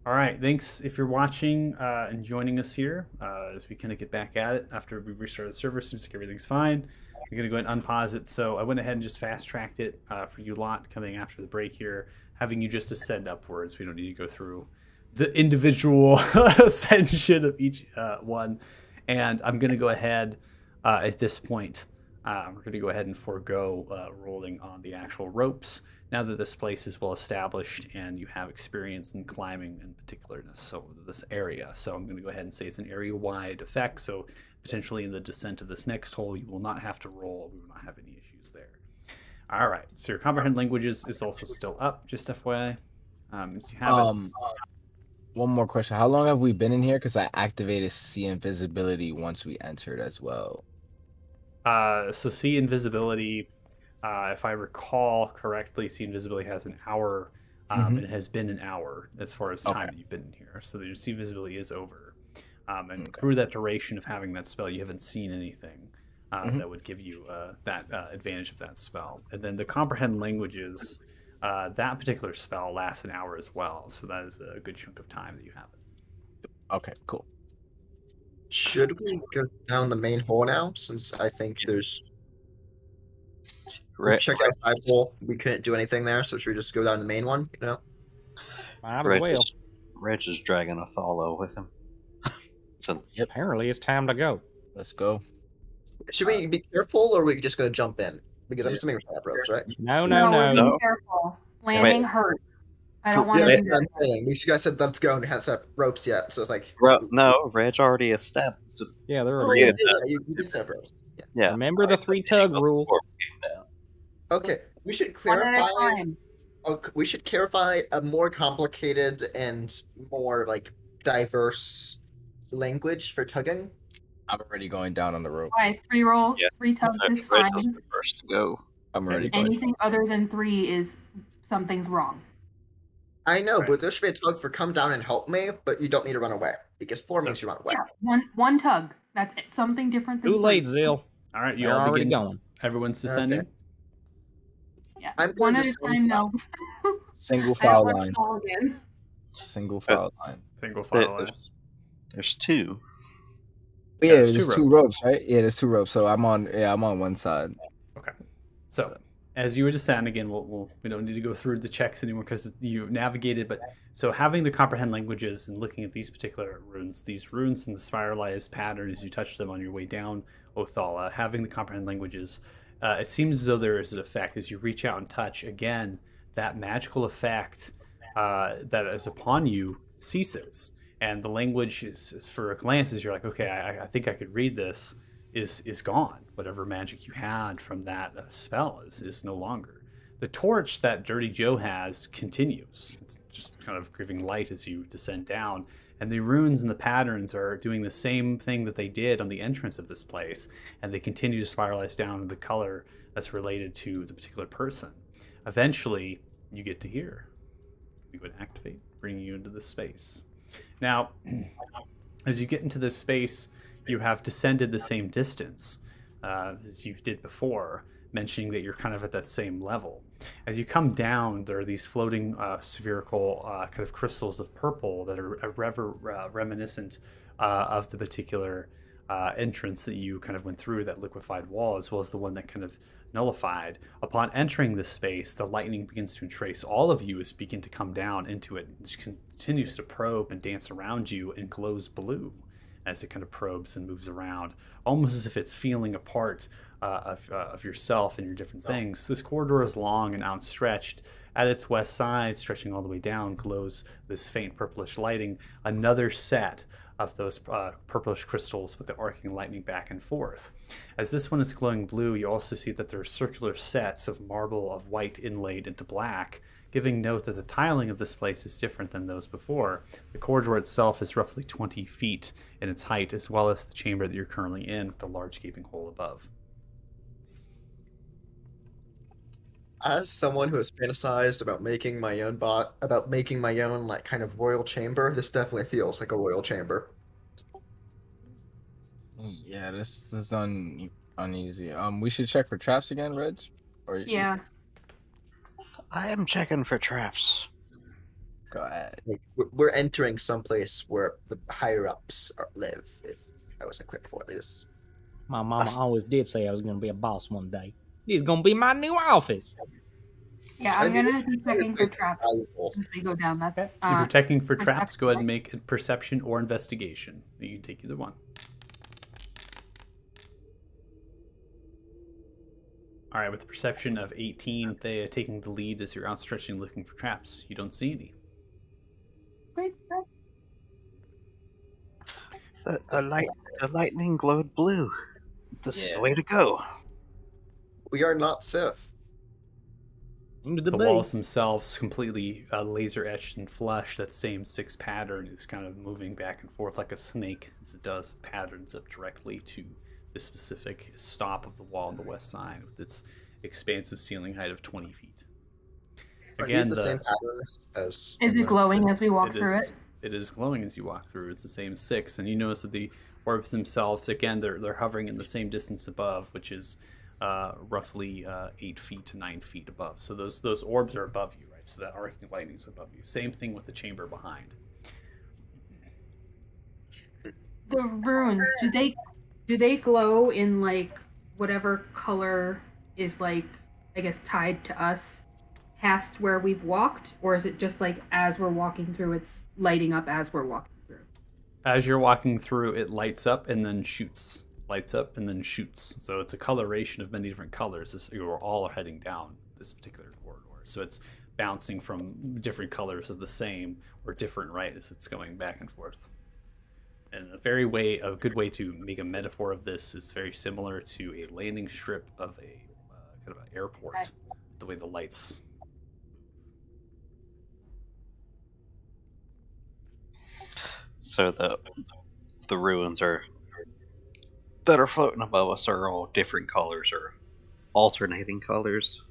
All right, thanks if you're watching and joining us here as we kind of get back at it after we restart the server. Seems like everything's fine. We're going to go ahead and unpause it. So I went ahead and just fast tracked it for you lot coming after the break here, having you just ascend upwards. We don't need to go through the individual ascension of each one. And I'm going to go ahead at this point. We're going to go ahead and forego rolling on the actual ropes now that this place is well established and you have experience in climbing in particularness. So this area. So I'm going to go ahead and say it's an area-wide effect. So potentially in the descent of this next hole, you will not have to roll. We will not have any issues there. All right. So your comprehend languages is also still up. Just FYI, as you have it. One more question. How long have we been in here? Because I activated see invisibility once we entered as well. So see invisibility. If I recall correctly, see invisibility has an hour. And it has been an hour as far as time that you've been in here. So your see invisibility is over. And through that duration of having that spell, you haven't seen anything that would give you that advantage of that spell. And then the comprehend languages, that particular spell lasts an hour as well. So that is a good chunk of time that you have it. Okay, cool. Should we go down the main hole now? Since I think there's. We checked out side hole. We couldn't do anything there, so should we just go down the main one? You know. Might as well. Reg is dragging a Thalo with him. Since apparently it's time to go. Let's go. Should we be careful, or are we just gonna jump in? Because I'm assuming we're ropes, right? No. Be careful. Landing hurt. I don't want to do that. You guys said let's go and hasn't set up ropes yet, so it's like no, Reg already established. Yeah, they're already. You did set up ropes. Yeah. Remember the 3 tug rule. Okay, we should clarify. We should clarify a more complicated and more like diverse language for tugging. I'm already going down on the rope. All right, 3 roll, 3 tugs is fine. The first to go. I'm already. Anything other than 3 is something's wrong. I know, but there should be a tug for come down and help me, but you don't need to run away because 4 means you run away. Yeah, one tug. That's it. Something different than Too late, Zill. All right, you They're all already begin. going. Everyone's descending. Okay. Yeah, I'm one at a time though. Single file I don't line. want to fall again. Single file line. Single file line. There's 2. Yeah, there's 2 ropes, right? Yeah, there's 2 ropes. So I'm on. Yeah, I'm on one side. Okay. So as you would descend again, we don't need to go through the checks anymore because you navigated. But so having the comprehend languages and looking at these particular runes, these runes and the spiralized pattern as you touch them on your way down Othala, having the comprehend languages, it seems as though there is an effect as you reach out and touch again. That magical effect that is upon you ceases, and the language is for a glance as you're like, okay, I think I could read this. Is gone. Whatever magic you had from that spell is no longer. The torch that Dirty Joe has continues. It's just kind of giving light as you descend down. And the runes and the patterns are doing the same thing that they did on the entrance of this place. And they continue to spiralize down to the color that's related to the particular person. Eventually, you get to here. You go and activate, bringing you into this space. Now, as you get into this space, you have descended the same distance as you did before, mentioning that you're kind of at that same level. As you come down, there are these floating spherical kind of crystals of purple that are reminiscent of the particular entrance that you kind of went through, that liquefied wall, as well as the one that kind of nullified. Upon entering this space, the lightning begins to trace all of you as you begin to come down into it. It continues to probe and dance around you and glows blue as it kind of probes and moves around, almost as if it's feeling a part of yourself and your different things. This corridor is long and outstretched. At its west side, stretching all the way down, glows this faint purplish lighting, another set of those purplish crystals with the arcing lightning back and forth. As this one is glowing blue, you also see that there are circular sets of marble of white inlaid into black, giving note that the tiling of this place is different than those before. The corridor itself is roughly 20 feet in its height, as well as the chamber that you're currently in with the large gaping hole above. As someone who has fantasized about making my own like kind of royal chamber, this definitely feels like a royal chamber. Yeah, this is uneasy. We should check for traps again, Reg? Yeah. I am checking for traps. Go ahead. Like, we're entering someplace where the higher ups live. If I wasn't clear before this. My mama always did say I was going to be a boss one day. This is going to be my new office. Yeah, I'm gonna be checking for traps as we go down. Okay. That's If you're checking for traps, perception, go ahead and right? make a perception or investigation. You can take either one. All right, with a perception of 18, they are taking the lead as you're outstretching looking for traps. You don't see any. Great stuff. The lightning glowed blue. This is the way to go. We are not Sith. The walls themselves completely laser etched and flush. That same 6 pattern is kind of moving back and forth like a snake as it does. The patterns up directly to the specific stop of the wall on the west side with its expansive ceiling height of 20 feet. Again, the same patterns as. Is it glowing as we walk through it? It is glowing as you walk through. It's the same 6, and you notice that the orbs themselves, again, they're hovering in the same distance above, which is roughly 8 feet to 9 feet above. So those orbs are above you, right? So that arcing lightning is above you. Same thing with the chamber behind. The runes, do they glow in like whatever color is like, I guess, tied to us past where we've walked, or is it just like as we're walking through, it's lighting up as we're walking through? As you're walking through, it lights up and then shoots. Lights up and then shoots. So it's a coloration of many different colors as you're all heading down this particular corridor. So it's bouncing from different colors of the same or different, right, as it's going back and forth. And a good way to make a metaphor of this is very similar to a landing strip of a kind of an airport. Right. The way the lights. So the ruins that are floating above us are all different colors or alternating colors.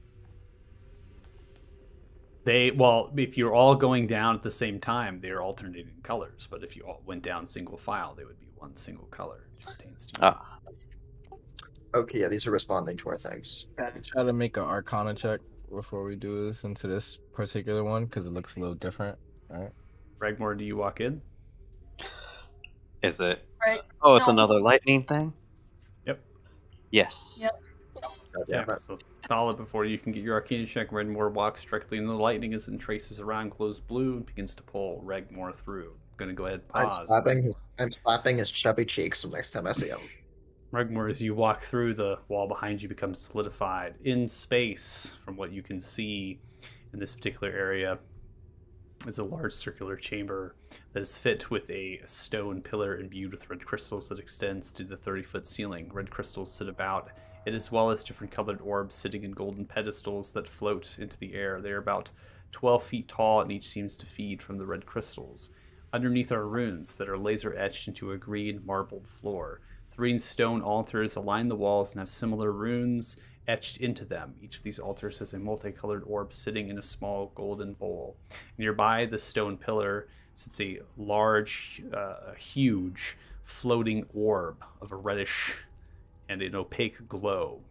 If you're all going down at the same time, they're alternating colors. But if you all went down single file, they would be one single color. Okay, yeah, these are responding to our things. Try to make an Arcana check before we do this into this particular one because it looks a little different. All right. Regmore, do you walk in? Is it? Right. Oh, it's another lightning thing? Yep. Yes. Yep. Yeah, so solid before you can get your Arcana check. Regmore walks directly into the lightning as it traces around, glows blue, and begins to pull Regmore through. I'm going to go ahead and pause. I'm slapping his chubby cheeks next time I see him. Regmore, as you walk through, the wall behind you becomes solidified. In space, from what you can see in this particular area, is a large circular chamber that is fit with a stone pillar imbued with red crystals that extends to the 30-foot ceiling. Red crystals sit about it, as well as different colored orbs sitting in golden pedestals that float into the air. They are about 12 feet tall, and each seems to feed from the red crystals. Underneath are runes that are laser etched into a green marbled floor. 3 stone altars align the walls and have similar runes etched into them. Each of these altars has a multicolored orb sitting in a small golden bowl. Nearby the stone pillar sits a large, huge floating orb of a reddish and an opaque glow.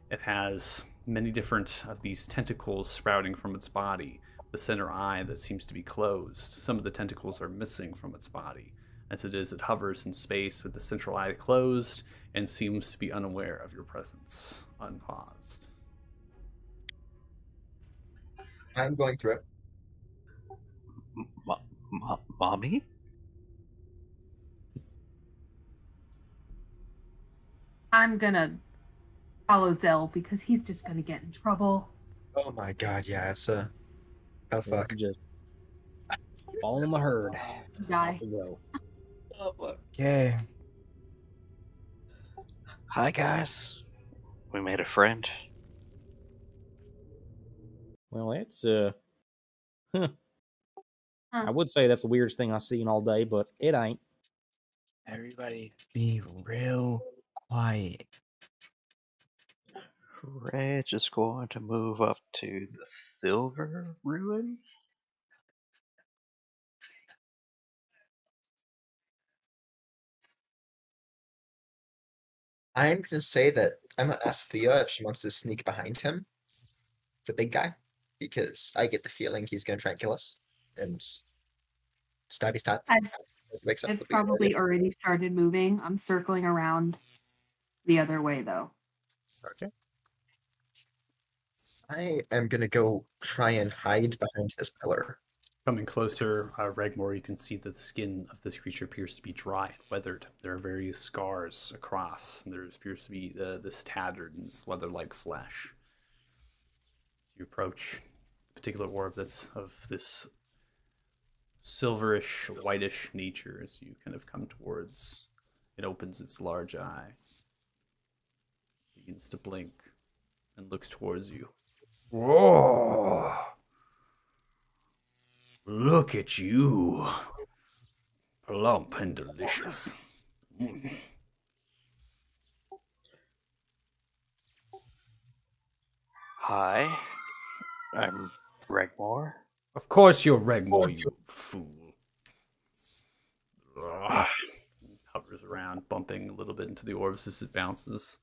It has many different of these tentacles sprouting from its body. The center eye that seems to be closed. Some of the tentacles are missing from its body. As it hovers in space with the central eye closed and seems to be unaware of your presence, unpaused. I'm going through it. Mommy? I'm gonna follow Zell because he's just gonna get in trouble. Oh my god, yeah, it's a... Oh fuck. Just fall in the herd. Die. Okay. Hi, guys. We made a friend. Well, that's I would say that's the weirdest thing I've seen all day, but it ain't. Everybody be real quiet. We're just going to move up to the silver ruin. I'm going to say that I'm going to ask Thea if she wants to sneak behind him, the big guy, because I get the feeling he's going to try and kill us. and stabby stab. I've probably already started moving. I'm circling around the other way though. Okay. I am gonna go try and hide behind this pillar. Coming closer, Regmore, you can see that the skin of this creature appears to be dry and weathered. There are various scars across, and there appears to be this tattered and this leather-like flesh. You approach a particular orb that's of this silverish, whitish nature as you kind of come towards. It opens its large eye, begins to blink, and looks towards you. Whoa! Look at you. Plump and delicious. Mm. Hi, I'm Regmore. Of course you're Regmore, you fool. Ugh. Hovers around, bumping a little bit into the orbs as it bounces.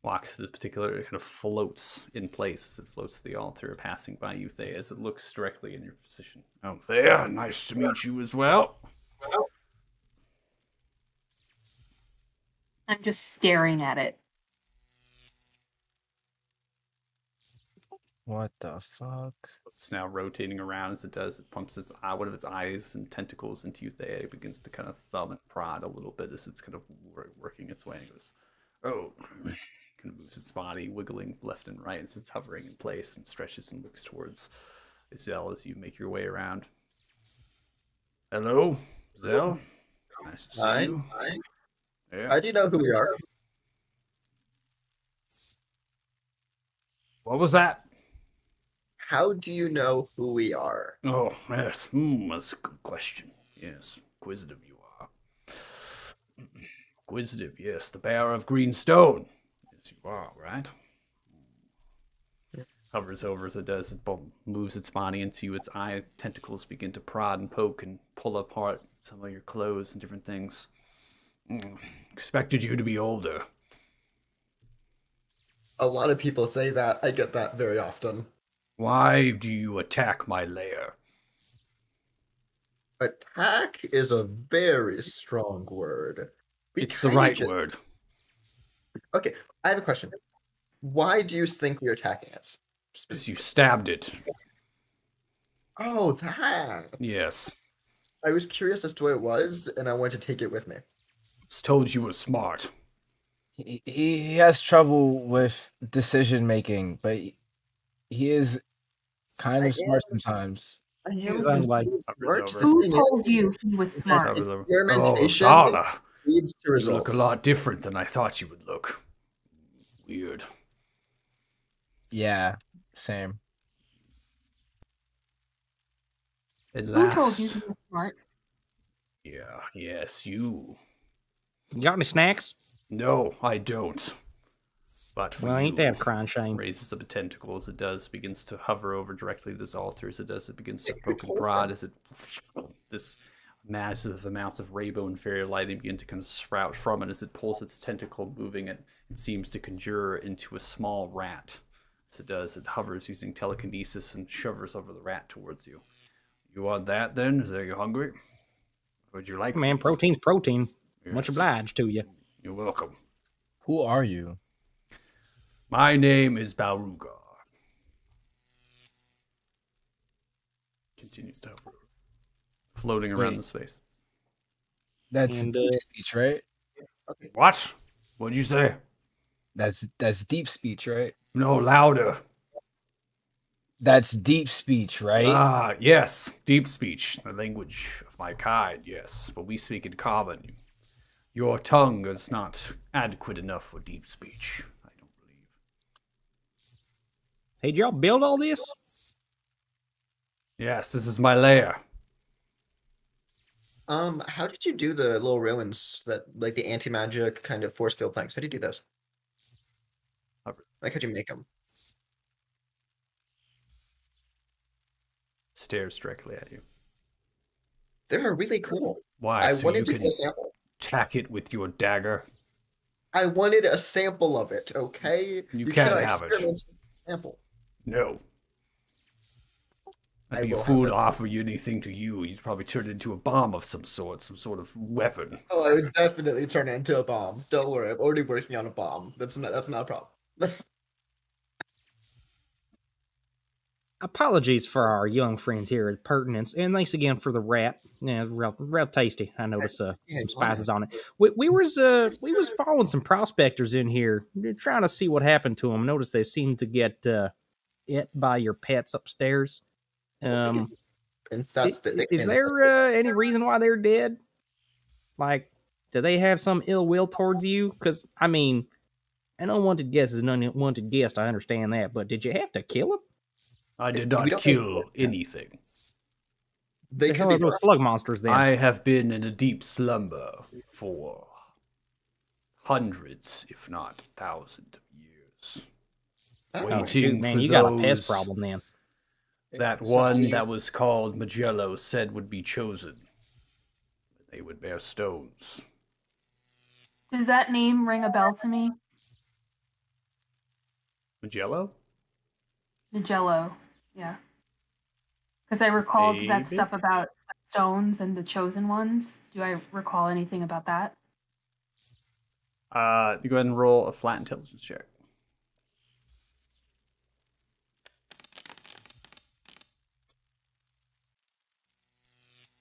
Walks to this particular, it kind of floats in place as it floats to the altar, passing by you, Thea, as it looks directly in your position. Oh, Thea, nice to meet you as well. I'm just staring at it. What the fuck? It's now rotating around as it does. It pumps its eye, one of its eyes and tentacles into you, Thea. It begins to kind of thumb and prod a little bit as it's kind of working its way. And it goes, oh. Kind of moves its body, wiggling left and right as it's hovering in place, and stretches and looks towards Zell as you make your way around. Hello, Zell. Nice to see you. Hi. Yeah. How do you know who we are? What was that? How do you know who we are? Oh, yes. That's a good question. Yes, inquisitive you are. Inquisitive, yes. The bearer of green stone. Yes, you are, right? Hovers over as it does. It moves its body into you. Its eye tentacles begin to prod and poke and pull apart some of your clothes and different things. Expected you to be older. A lot of people say that. I get that very often. Why do you attack my lair? Attack is a very strong word. It's the right word. Okay, I have a question. Why do you think we're attacking it? Because you stabbed it. Oh, that. Yes. I was curious as to what it was, and I wanted to take it with me. I was told you were smart. He has trouble with decision making, but he is kind of smart sometimes. I His am own way. smart. Who told you he was smart? Experimentation Donna, leads to you results. look a lot different than I thought you would look. Weird. Yeah, same. At Who last. told you he was smart? Yeah, yes, you. You got any snacks? No, I don't. But for Well, ain't you, that a crying shame? raises up a tentacle as it does, begins to hover over directly this altar as it does. It begins to poke and prod as it this massive amounts of rainbow and fairy lighting begin to kind of sprout from it as it pulls its tentacle, moving it. It seems to conjure into a small rat. As it does, it hovers using telekinesis and shovers over the rat towards you. You want that then? Is that you hungry? Would you like? Man, these? protein's protein. Much Yes. obliged to you. You're welcome. Who are you? My name is Balrugar. Continues to hover, floating around Wait. the space. That's And, deep speech, right? What? What'd you say? That's deep speech, right? No, louder. That's deep speech, right? Ah, yes. Deep speech, the language of my kind, yes. But we speak in common. Your tongue is not adequate enough for deep speech, I don't believe. Hey, did y'all build all this? Yes, this is my lair. How did you do the little ruins that, like the anti-magic kind of force field things? How do you do those? Like, how'd you make them? Stares directly at you. They're really cool. Why? I So you wanted to can get a sample. tack it with your dagger? I wanted a sample of it, okay? You can't cannot have it. experiment with a sample. No. I'd be a fool to offer you anything to you. You'd probably turn it into a bomb of some sort of weapon. Oh, I would definitely turn it into a bomb. Don't worry, I'm already working on a bomb. That's not a problem. Apologies for our young friends here at Pertinence, and thanks again for the wrap. Yeah, real tasty. I noticed some spices on it. We was following some prospectors in here, trying to see what happened to them. Noticed they seemed to get it by your pets upstairs. Infested. Is there any reason why they're dead? Like, do they have some ill will towards you? Because I mean, an unwanted guest is an unwanted guest. I understand that, but did you have to kill him? I did not kill anything. They The could hell be are those slug monsters then? I have been in a deep slumber for hundreds, if not thousands of years. Oh, shoot, man, you got a pest problem then. That one that was called Magello said would be chosen. They would bear stones. Does that name ring a bell to me? Magello? Magello, yeah. Because I recalled Maybe. that stuff about stones and the chosen ones. Do I recall anything about that? You go ahead and roll a flat intelligence check.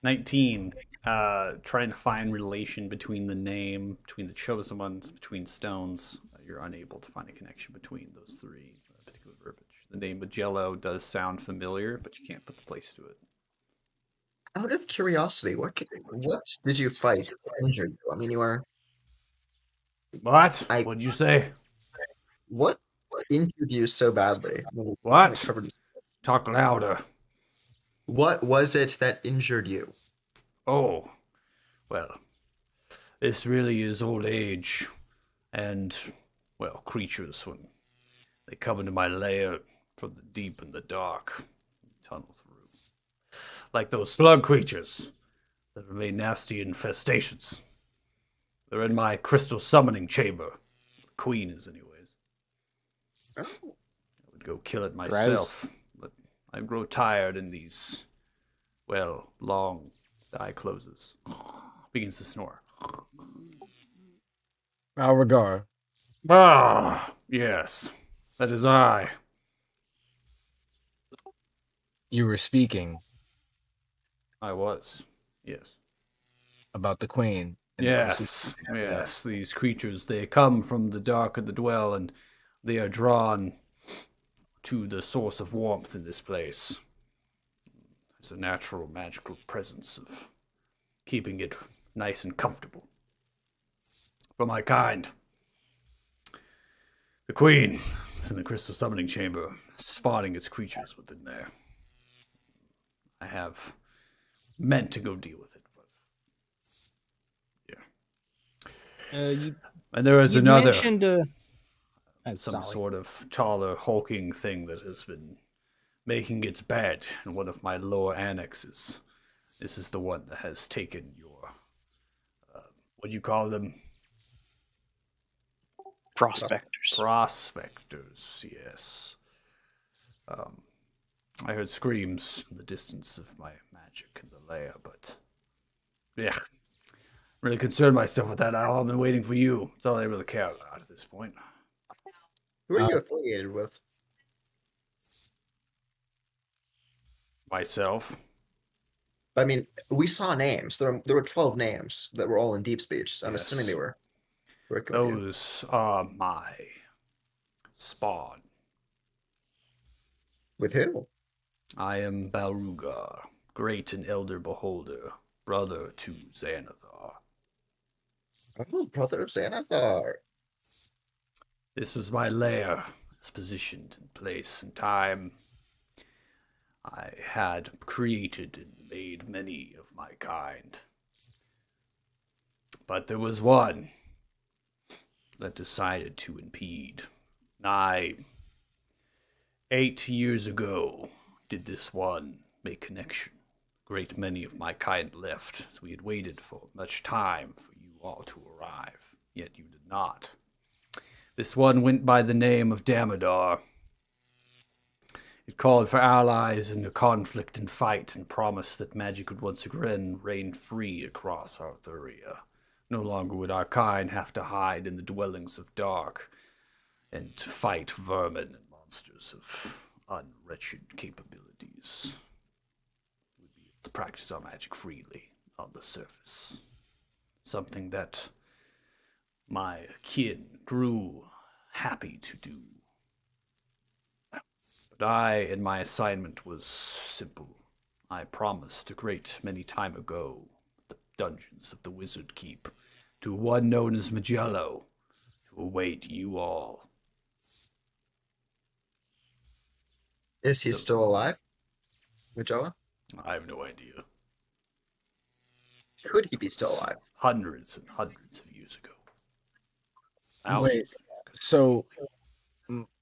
19. Trying to find relation between the name, between the chosen ones, between stones. You're unable to find a connection between those three particular verbiage. The name Magello does sound familiar, but you can't put the place to it. Out of curiosity, what did you fight that injured you? I mean, you were... What? What'd you say? What injured you so badly? What? Talk louder. What was it that injured you? Oh, well, this really is old age, and, well, creatures, when they come into my lair from the deep and the dark, tunnel through, like those slug creatures that have made nasty infestations. They're in my crystal summoning chamber. The queen is, anyways. Oh. I would go kill it myself, but I grow tired in these, well, long... The eye closes. Begins to snore. Malregard. Ah, yes. That is I. You were speaking I was. Yes. about the queen. Yes. Yes. These creatures, they come from the dark of the dwell, and they are drawn to the source of warmth in this place. It's a natural, magical presence of keeping it nice and comfortable for my kind. The queen is in the crystal summoning chamber, spawning its creatures within there. I have meant to go deal with it, but yeah. And there is another, mentioned, some sort of taller, hulking thing that has been making its bed in one of my lower annexes. This is the one that has taken your, what do you call them? Prospectors. Prospectors, yes. I heard screams in the distance of my magic in the lair, but yeah, really concerned myself with that. I've been waiting for you. That's all I really care about at this point. Who are you affiliated with? Myself. I mean, we saw names. There were 12 names that were all in deep speech. So I'm assuming they were working with you. Those are my spawn. With who? I am Balrugar, great and elder beholder, brother to Xanathar. Oh, brother of Xanathar. This was my lair, as positioned in place and time. I had created and made many of my kind. But there was one that decided to impede. 8 years ago did this one make connection. A great many of my kind left, as we had waited for much time for you all to arrive, yet you did not. This one went by the name of Damodar. It called for allies in the conflict and fight, and promised that magic would once again reign free across Arthuria. No longer would our kind have to hide in the dwellings of dark and fight vermin and monsters of unwretched capabilities. We'd be able to practice our magic freely on the surface. Something that my kin grew happy to do. But I and my assignment was simple. I promised a great many time ago the dungeons of the Wizard Keep to one known as Magello to await you all. Is he still alive? Magello? I have no idea. Could he be still alive? Hundreds and hundreds of years ago. Wait, so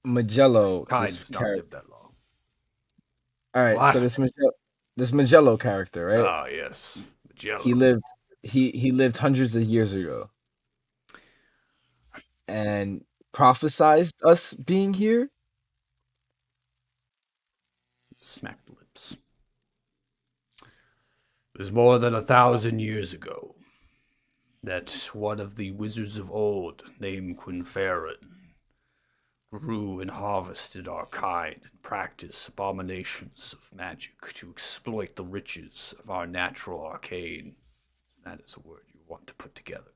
Magello, Kind this does not character. live that long. All right, What? so this Magello character, right? Ah, yes. Magello. He lived hundreds of years ago, and prophesized us being here. Smacked the lips. It was more than 1,000 years ago that one of the wizards of old, named Quinferin, grew and harvested our kind and practiced abominations of magic to exploit the riches of our natural arcane. That is a word you want to put together.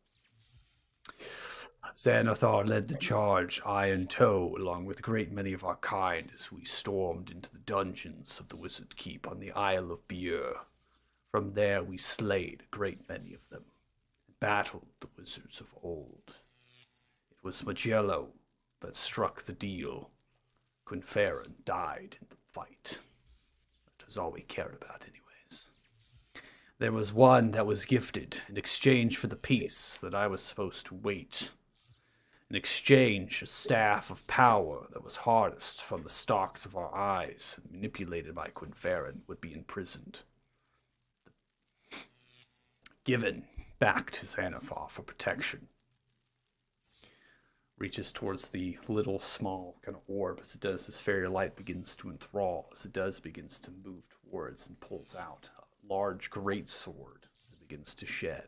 Xanathar led the charge, eye and toe, along with a great many of our kind, as we stormed into the dungeons of the Wizard Keep on the Isle of Bier. From there we slayed a great many of them, and battled the wizards of old. It was Magello that struck the deal. Quinferin died in the fight. That was all we cared about anyways. There was one that was gifted in exchange for the peace that I was supposed to wait. In exchange, a staff of power that was harnessed from the stalks of our eyes and manipulated by Quinferin would be imprisoned. Given back to Xanathar for protection. Reaches towards the little small kind of orb. As it does, this fairy light begins to enthrall. As it does, begins to move towards and pulls out a large great sword as it begins to shed.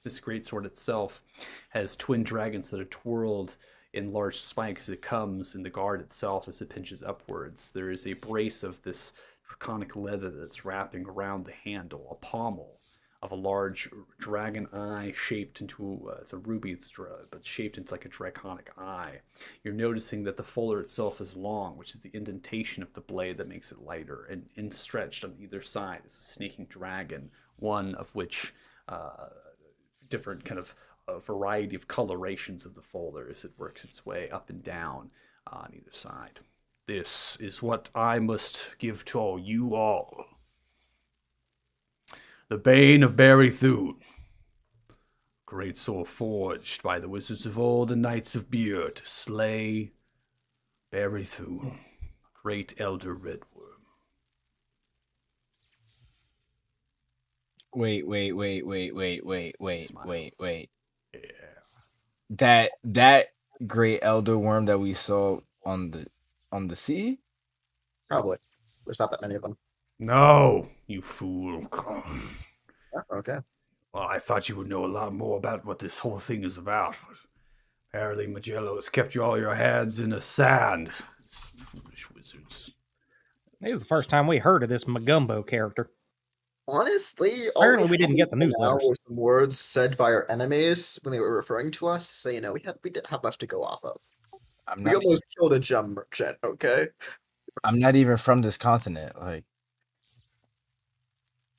This great sword itself has twin dragons that are twirled in large spikes as it comes in the guard itself as it pinches upwards. There is a brace of this draconic leather that's wrapping around the handle, a pommel of a large dragon eye shaped into, it's a ruby, but shaped into like a draconic eye. You're noticing that the folder itself is long, which is the indentation of the blade that makes it lighter, and stretched on either side is a snaking dragon, one of which different kind of variety of colorations of the folder as it works its way up and down on either side. This is what I must give to all you all. The Bane of Barry Thune. Great sword forged by the wizards of old and knights of Bier to slay Barry Thune, great elder redworm. Wait. Smiles. Yeah. That great elder worm that we saw on the sea? Probably. There's not that many of them. No, you fool. Okay. Well, I thought you would know a lot more about what this whole thing is about. Apparently Magello has kept you all your heads in the sand. Foolish wizards. This is the first time we heard of this Magumbo character. Honestly, Apparently we didn't get the now newsletters. were some words said by our enemies when they were referring to us, so we didn't have much to go off of. We almost killed a gem merchant, okay? I'm not even from this continent. Like,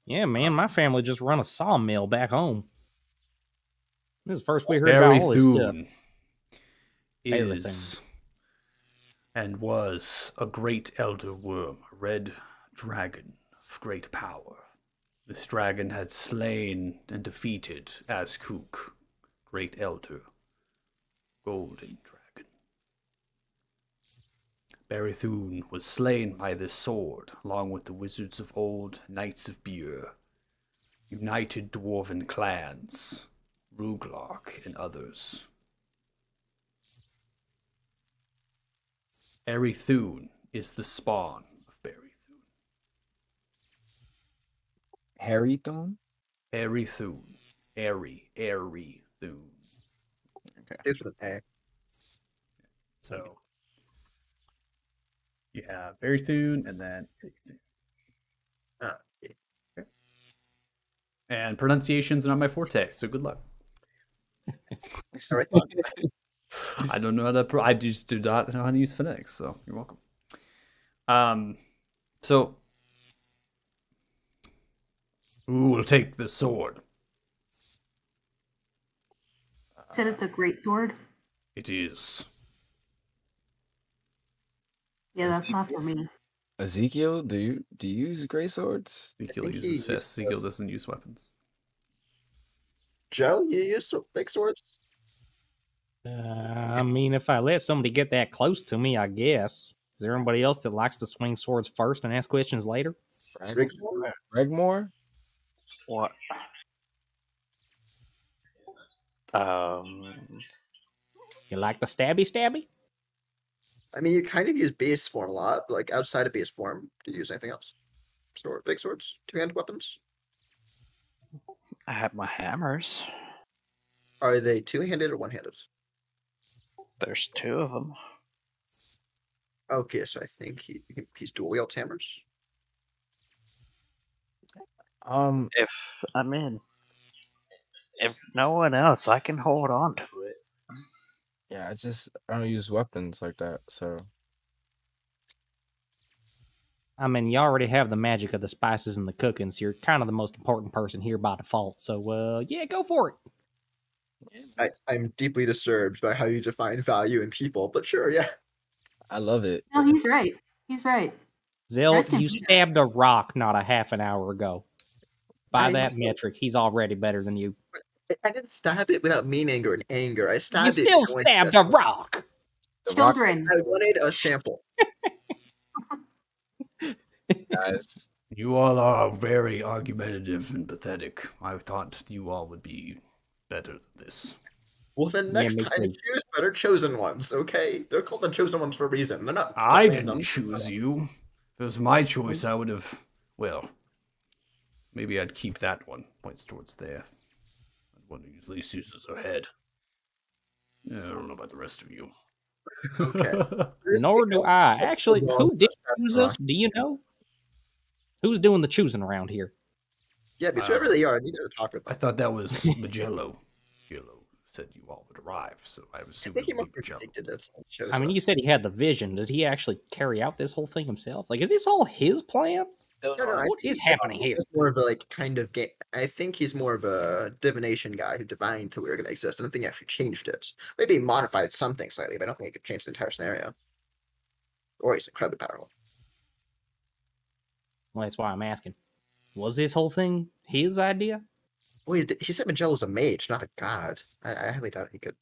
Yeah, man, my family just run a sawmill back home. This is the first we heard Barry about all this stuff. Thune is and was a great elder worm, a red dragon of great power. This dragon had slain and defeated Azkuk, great elder, golden dragon. Barry Thune was slain by this sword, along with the wizards of old, knights of Bier, united dwarven clans, Ruglark, and others. Barry Thune is the spawn of Barrythune. Harrythune? Barrythune. Airy-Thune. Okay. It's with an A. So you have Barrythune and then Airy-Thune. Yeah. And pronunciation's not my forte, so good luck. All right. I don't know how to. I just do not know how to use phonetics, so you're welcome. So who will take the sword? Said it's a great sword. It is. Yeah, that's not for me. Ezekiel, do you use great swords? Ezekiel think he uses fists. used Ezekiel doesn't use weapons. Joe, you use big swords? I mean, if I let somebody get that close to me, I guess. Is there anybody else that likes to swing swords first and ask questions later? Regmore? What? You like the stabby? I mean, you kind of use base form a lot, but like outside of base form, do you use anything else? Big swords, two-handed weapons. I have my hammers. Are they two-handed or one-handed? There's two of them. Okay, so I think he's dual-wield hammers. If no one else, I can hold on to it. Yeah, I don't use weapons like that, so. I mean, you already have the magic of the spices and the cooking, so you're kind of the most important person here by default. So, yeah, go for it. I'm deeply disturbed by how you define value in people, but sure, yeah. I love it. No, he's right. He's right. Zell, Guys can you beat us. stabbed a rock not a half an hour ago. By that metric, he's already better than you. I didn't stab it without meaning or in anger. I You stabbed it. still stabbed a rock! Children. I wanted a sample. Guys, You all are very argumentative and pathetic. I thought you all would be better than this. Well, then next me time too. choose better chosen ones, okay? They're called the chosen ones for a reason. They're not. I random. didn't choose you. If it was my choice, I would have. Well, maybe I'd keep that one. Points towards there. That one who usually uses her head. Yeah, I don't know about the rest of you. Okay. Nor do I. Actually, Well, who did that's choose rock. us? Do you know? Who's doing the choosing around here? Yeah, because whoever they are, I need to talk with I them. thought that was Magello. Magello said you all would arrive, so I was I assuming think he it more would be Magello. predicted this. than chose I mean, you us. said he had the vision. Did he actually carry out this whole thing himself? Like, is this all his plan? No, I What think is happening here? He's more of a like kind of game. I think he's more of a divination guy who divined till we were going to exist. I don't think he actually changed it. Maybe he modified something slightly, but I don't think he could change the entire scenario. Or he's incredibly powerful. Well, that's why I'm asking. Was this whole thing his idea? Well, he said Magello's a mage, not a god. I highly doubt he could.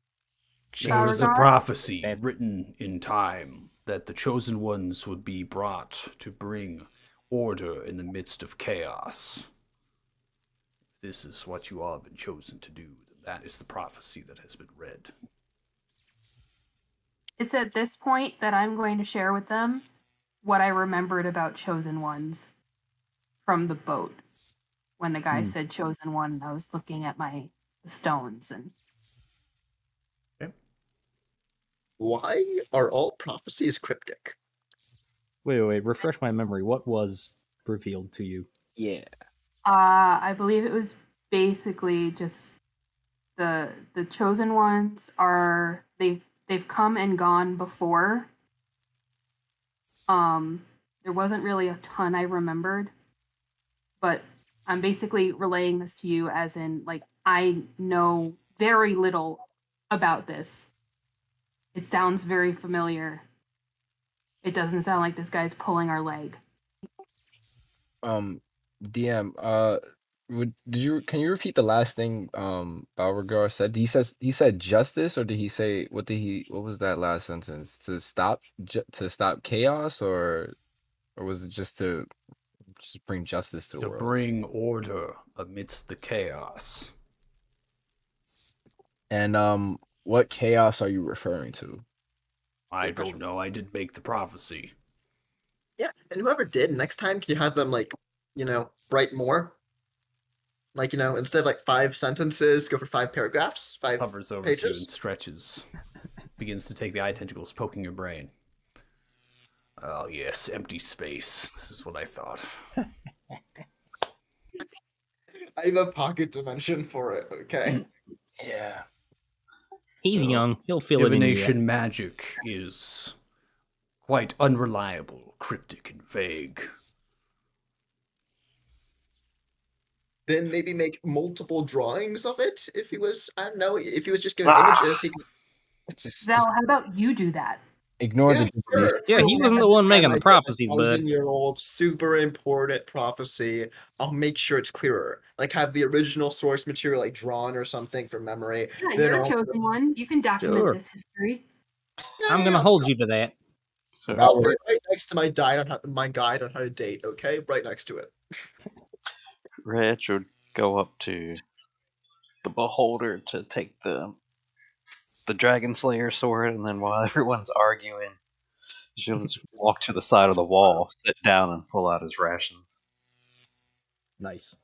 There was a Charizard? prophecy That- written in time that the chosen ones would be brought to bring order in the midst of chaos. If this is what you all have been chosen to do, then that is the prophecy that has been read. It's at this point that I'm going to share with them what I remembered about Chosen Ones from the boat. When the guy said Chosen One, I was looking at my stones and Why are all prophecies cryptic? Wait, refresh my memory. What was revealed to you? yeah. I believe it was basically just the Chosen Ones are they've come and gone before. There wasn't really a ton I remembered, but I'm basically relaying this to you as in like I know very little about this. It sounds very familiar. It doesn't sound like this guy's pulling our leg. DM, can you repeat the last thing Beauregard said? He said justice, or what was that last sentence? To stop chaos, or was it just to bring justice to the To world? bring order amidst the chaos. And what chaos are you referring to? I don't know. I did make the prophecy. Yeah, and whoever did, next time, can you have them, like, write more? Like, instead of like 5 sentences, go for 5 paragraphs, 5 Hovers over to you and pages. stretches. Begins to take the eye tentacles, poking your brain. Oh yes, empty space. This is what I thought. I have a pocket dimension for it, okay? Yeah. He's So, young. He'll feel it in Divination magic is quite unreliable, cryptic, and vague. Then maybe make multiple drawings of it if he was, I don't know, if he was just given images, he could. just Val, how about you do that? ignore Yeah, the divination. sure. Yeah, he wasn't the one making the prophecies, bud. 1,000-year-old, super important prophecy. I'll make sure it's clearer. Like, have the original source material, like, drawn or something from memory. Yeah, Then you're a also- chosen one. You can document Sure. this history. Yeah, I'm gonna yeah. hold you to that. So That Right next to my guide on how to date, okay? Right next to it. Reg would go up to the beholder to take the Dragon Slayer sword, and then while everyone's arguing, she'll just walk to the side of the wall, sit down, and pull out his rations. Nice.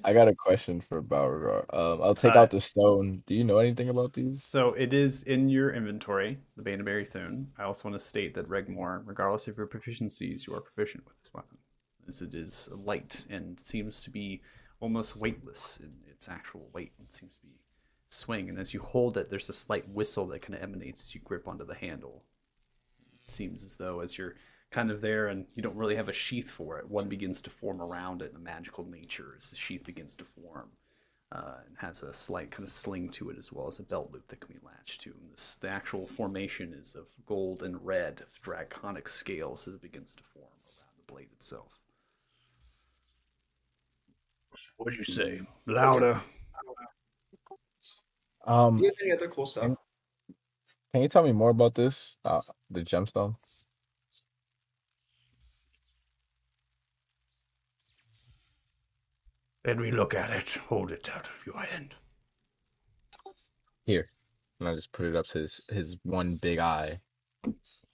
I got a question for Beauregard. I'll take out the stone. Do you know anything about these? So it is in your inventory, the Bane of Thune. I also want to state that Regmore, regardless of your proficiencies, you are proficient with this weapon, as it is light and seems to be almost weightless in its actual weight. It seems to be swing, and as you hold it, there's a slight whistle that kind of emanates as you grip onto the handle. It seems as though as you're kind of there and you don't really have a sheath for it, one begins to form around it in a magical nature as the sheath begins to form. And has a slight kind of sling to it as well as a belt loop that can be latched to. And the actual formation is of gold and red, draconic scales as it begins to form around the blade itself. What'd you say? Louder. Do you have any other cool stuff? Can you tell me more about this? The gemstone? Let me look at it. Hold it out of your hand. Here. And I just put it up to his one big eye. It's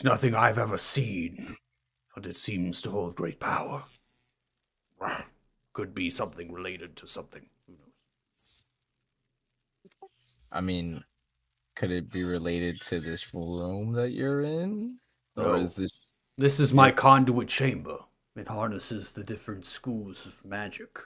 nothing I've ever seen, but it seems to hold great power. Could be something related to something. Who knows? I mean, could it be related to this room that you're in? Or No. is this... This is my conduit chamber. It harnesses the different schools of magic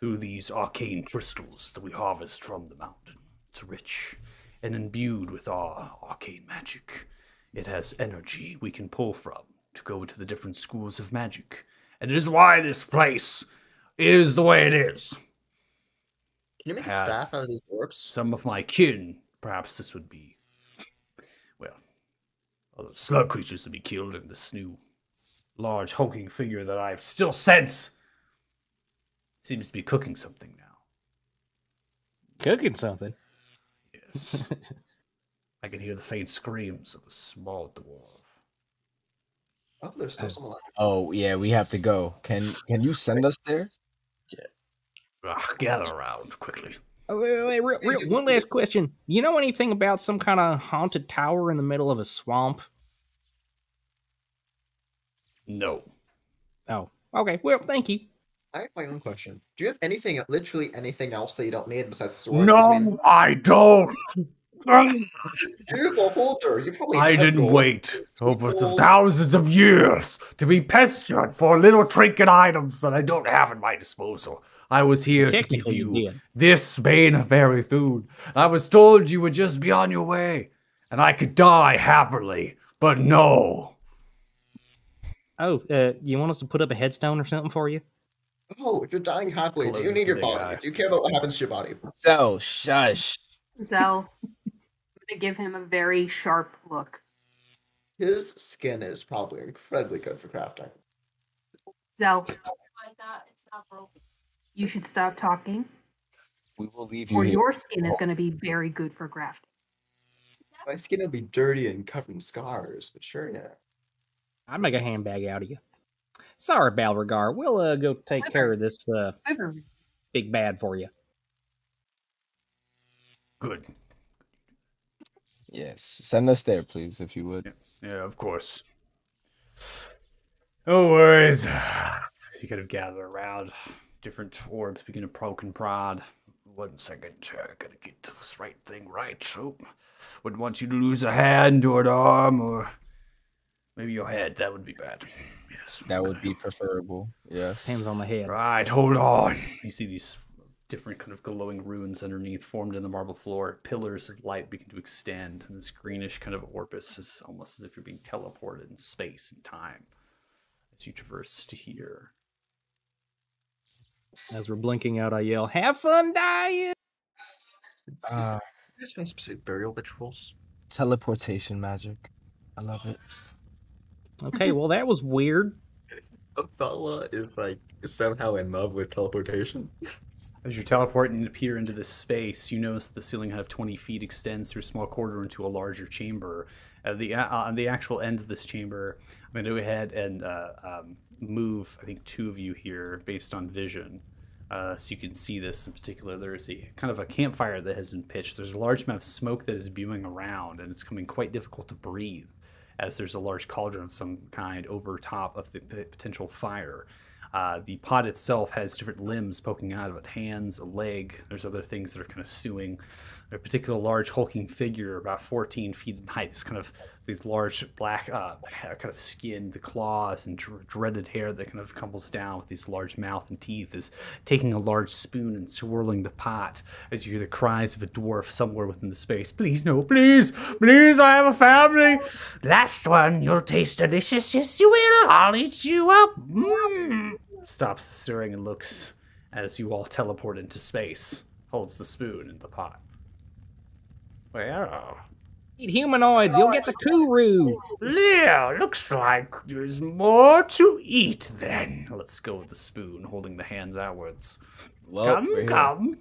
through these arcane crystals that we harvest from the mountain. It's rich and imbued with our arcane magic. It has energy we can pull from to go to the different schools of magic. And it is why this place is the way it is. Can you make a Have staff out of these orbs? Some of my kin, perhaps this would be, well, other slug creatures to be killed, and this new large hulking figure that I've still sense seems to be cooking something now. Cooking something. Yes. I can hear the faint screams of a small dwarf. Oh, there's still someone left. Oh, yeah, we have to go. Can you send us there? Gather around quickly. Oh, wait, one last question. You know anything about some kind of haunted tower in the middle of a swamp? No. Oh, okay. Well, thank you. I have my own question. Do you have anything, literally anything else that you don't need besides the sword? No, I don't. You're a beholder. You probably I have didn't gold. wait over the thousands of years to be pestered for little trinket items that I don't have at my disposal. I was here to give Technically, you you did. this Bane of Thune. I was told you would just be on your way, and I could die happily, but no. Oh, you want us to put up a headstone or something for you? Oh, you're dying happily. Do you Closes need the your big body? eye. Do you care about what happens to your body? So, shush. Zell, I'm gonna give him a very sharp look. His skin is probably incredibly good for crafting. Zell, Like that, it's not broken. you should stop talking, We will leave you or here. your skin is gonna be very good for grafting. My skin will be dirty and covered in scars, but sure, yeah. I'd make a handbag out of you. Sorry, Balregar. We'll go take care of this However, big bad for you. Good. Yes, send us there, please, if you would. Yeah, of course. No worries. You could have gathered around. Different orbs begin to poke and prod. 1 second, gotta get to this right thing right. So, wouldn't want you to lose a hand or an arm or maybe your head. That would be bad. Yes. That would be preferable. Yes. Hands on the head. Right, hold on. You see these different kind of glowing runes underneath formed in the marble floor. Pillars of light begin to extend, and this greenish kind of orbis is almost as if you're being teleported in space and time as you traverse to here. As we're blinking out, I yell, "Have fun dying!" There's been specific burial rituals. Teleportation magic. I love it. Okay, well, that was weird. Othala is like somehow in love with teleportation. As you teleport and appear into this space, you notice the ceiling height of 20 feet extends through a small corridor into a larger chamber. On the actual end of this chamber, I'm going to go ahead and move, I think, 2 of you here based on vision. So you can see this in particular. There is a kind of a campfire that has been pitched. There's a large amount of smoke that is spewing around, and it's becoming quite difficult to breathe as there's a large cauldron of some kind over top of the potential fire. The pot itself has different limbs poking out of it, hands, a leg. There's other things that are kind of stewing. A particular large hulking figure, about 14 feet in height, is kind of these large black kind of skin, the claws and dreaded hair that kind of comes down with these large mouth and teeth, is taking a large spoon and swirling the pot as you hear the cries of a dwarf somewhere within the space. Please, no, please, please, I have a family. Last one, you'll taste delicious. Yes, you will. I'll eat you up. Stops stirring and looks as you all teleport into space. Holds the spoon in the pot. Well, Eat humanoids, you'll get the Kuru. yeah, looks like there's more to eat then. Let's go with the spoon, holding the hands outwards. Well, Come, we're here. come.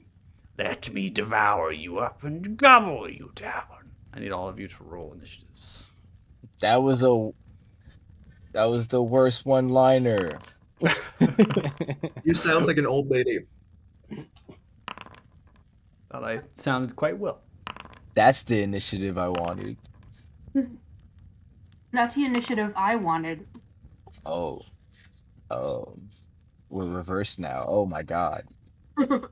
Let me devour you up and gobble you down. I need all of you to roll initiatives. That was the worst one-liner. You sound like an old lady. Thought I sounded quite well. That's the initiative I wanted. Not the initiative I wanted. Oh. We're reversed now. Oh my god. Okay.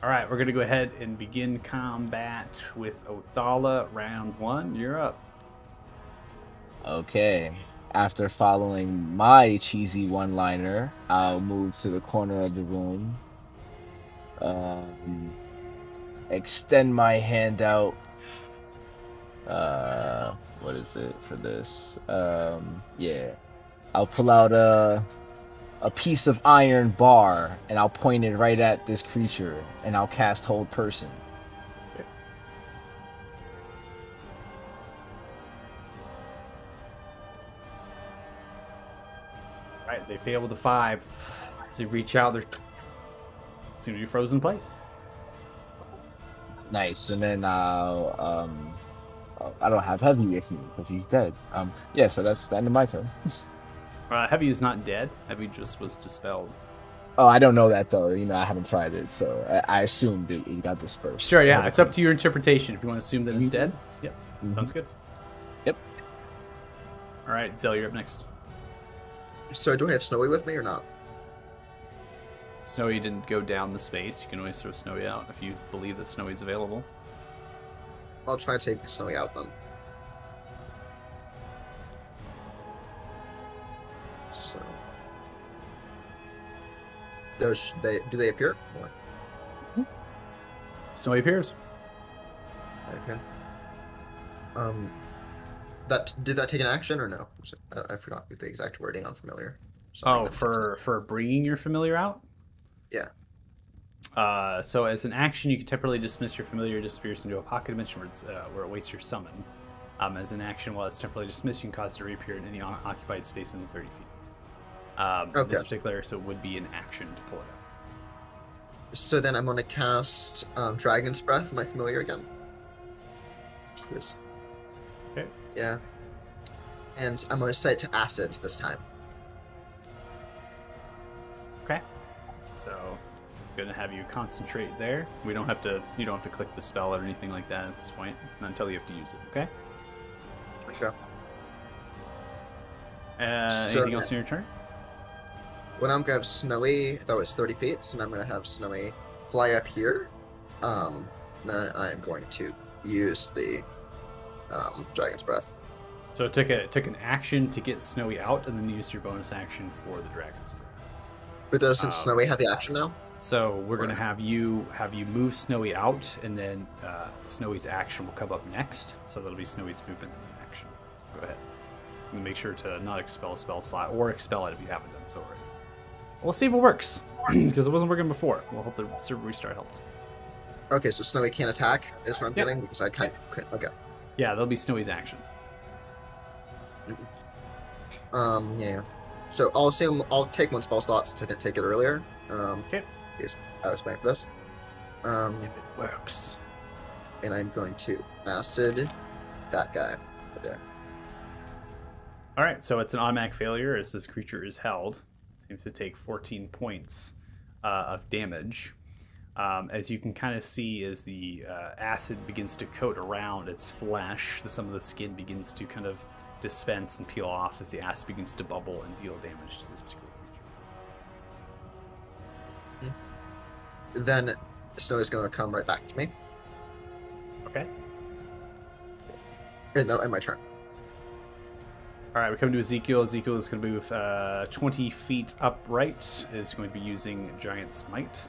All right, we're going to go ahead and begin combat with Othala. Round 1, you're up. Okay. After following my cheesy one-liner, I'll move to the corner of the room. Extend my hand out. What is it for this? Yeah. I'll pull out a piece of iron bar and I'll point it right at this creature and I'll cast Hold Person. Right, they fail with a 5. As they reach out, they're seem to be frozen in place. Nice, and then I don't have Heavy with me because he's dead. Yeah, so that's the end of my turn. Heavy is not dead. Heavy just was dispelled. Oh, I don't know that though. You know, I haven't tried it, so I assumed it got dispersed. Sure, yeah, it's up to your interpretation. If you want to assume that it's dead, yep, sounds good. Yep. All right, Zell, you're up next. So do I have Snowy with me or not? Snowy didn't go down the space. You can always throw Snowy out if you believe that Snowy's available. I'll try to take Snowy out then. So, do they appear? Or- Snowy appears. Okay. Did that take an action or no? I forgot the exact wording on familiar. Oh, for bringing your familiar out? Yeah. So as an action, you can temporarily dismiss your familiar disappears into a pocket dimension where it waits your summon. As an action, while it's temporarily dismissed, you can cause it to reappear in any occupied space within 30 feet. Okay. This particular, so it would be an action to pull it out. So then I'm gonna cast Dragon's Breath, my familiar again. Yes. Okay. Yeah. And I'm gonna set it to acid this time. Okay. So it's going to have you concentrate there. You don't have to click the spell or anything like that at this point, not until you have to use it. Okay. Okay. So Anything else in your turn? When I'm gonna have Snowy, that was 30 feet, so now I'm gonna have Snowy fly up here. Then I'm going to use the Dragon's Breath. So it took an action to get Snowy out, and then used your bonus action for the Dragon's Breath. But doesn't Snowy have the action now? So we're gonna have you move Snowy out, and then Snowy's action will come up next. So that'll be Snowy's movement and action. So go ahead. And make sure to not expel a spell slot, or expel it if you haven't done so already. We'll see if it works, because it wasn't working before. We'll hope the server restart helped. Okay, so Snowy can't attack, is what I'm Yep. getting, because I can't. Okay. Yeah, that'll be Snowy's action. Yeah. So I'll assume I'll take one spell slot since I didn't take it earlier. Okay. Because I was playing for this. If it works. And I'm going to acid that guy right there. All right, so it's an automatic failure as this creature is held. Seems to take 14 points of damage. As you can kind of see, as the acid begins to coat around its flesh, some of the skin begins to kind of dispense and peel off as the acid begins to bubble and deal damage to this particular creature. Then Snowy's going to come right back to me. Okay. And that'll end my turn. All right, we come to Ezekiel. Ezekiel is going to move 20 feet upright. Is going to be using Giant's Might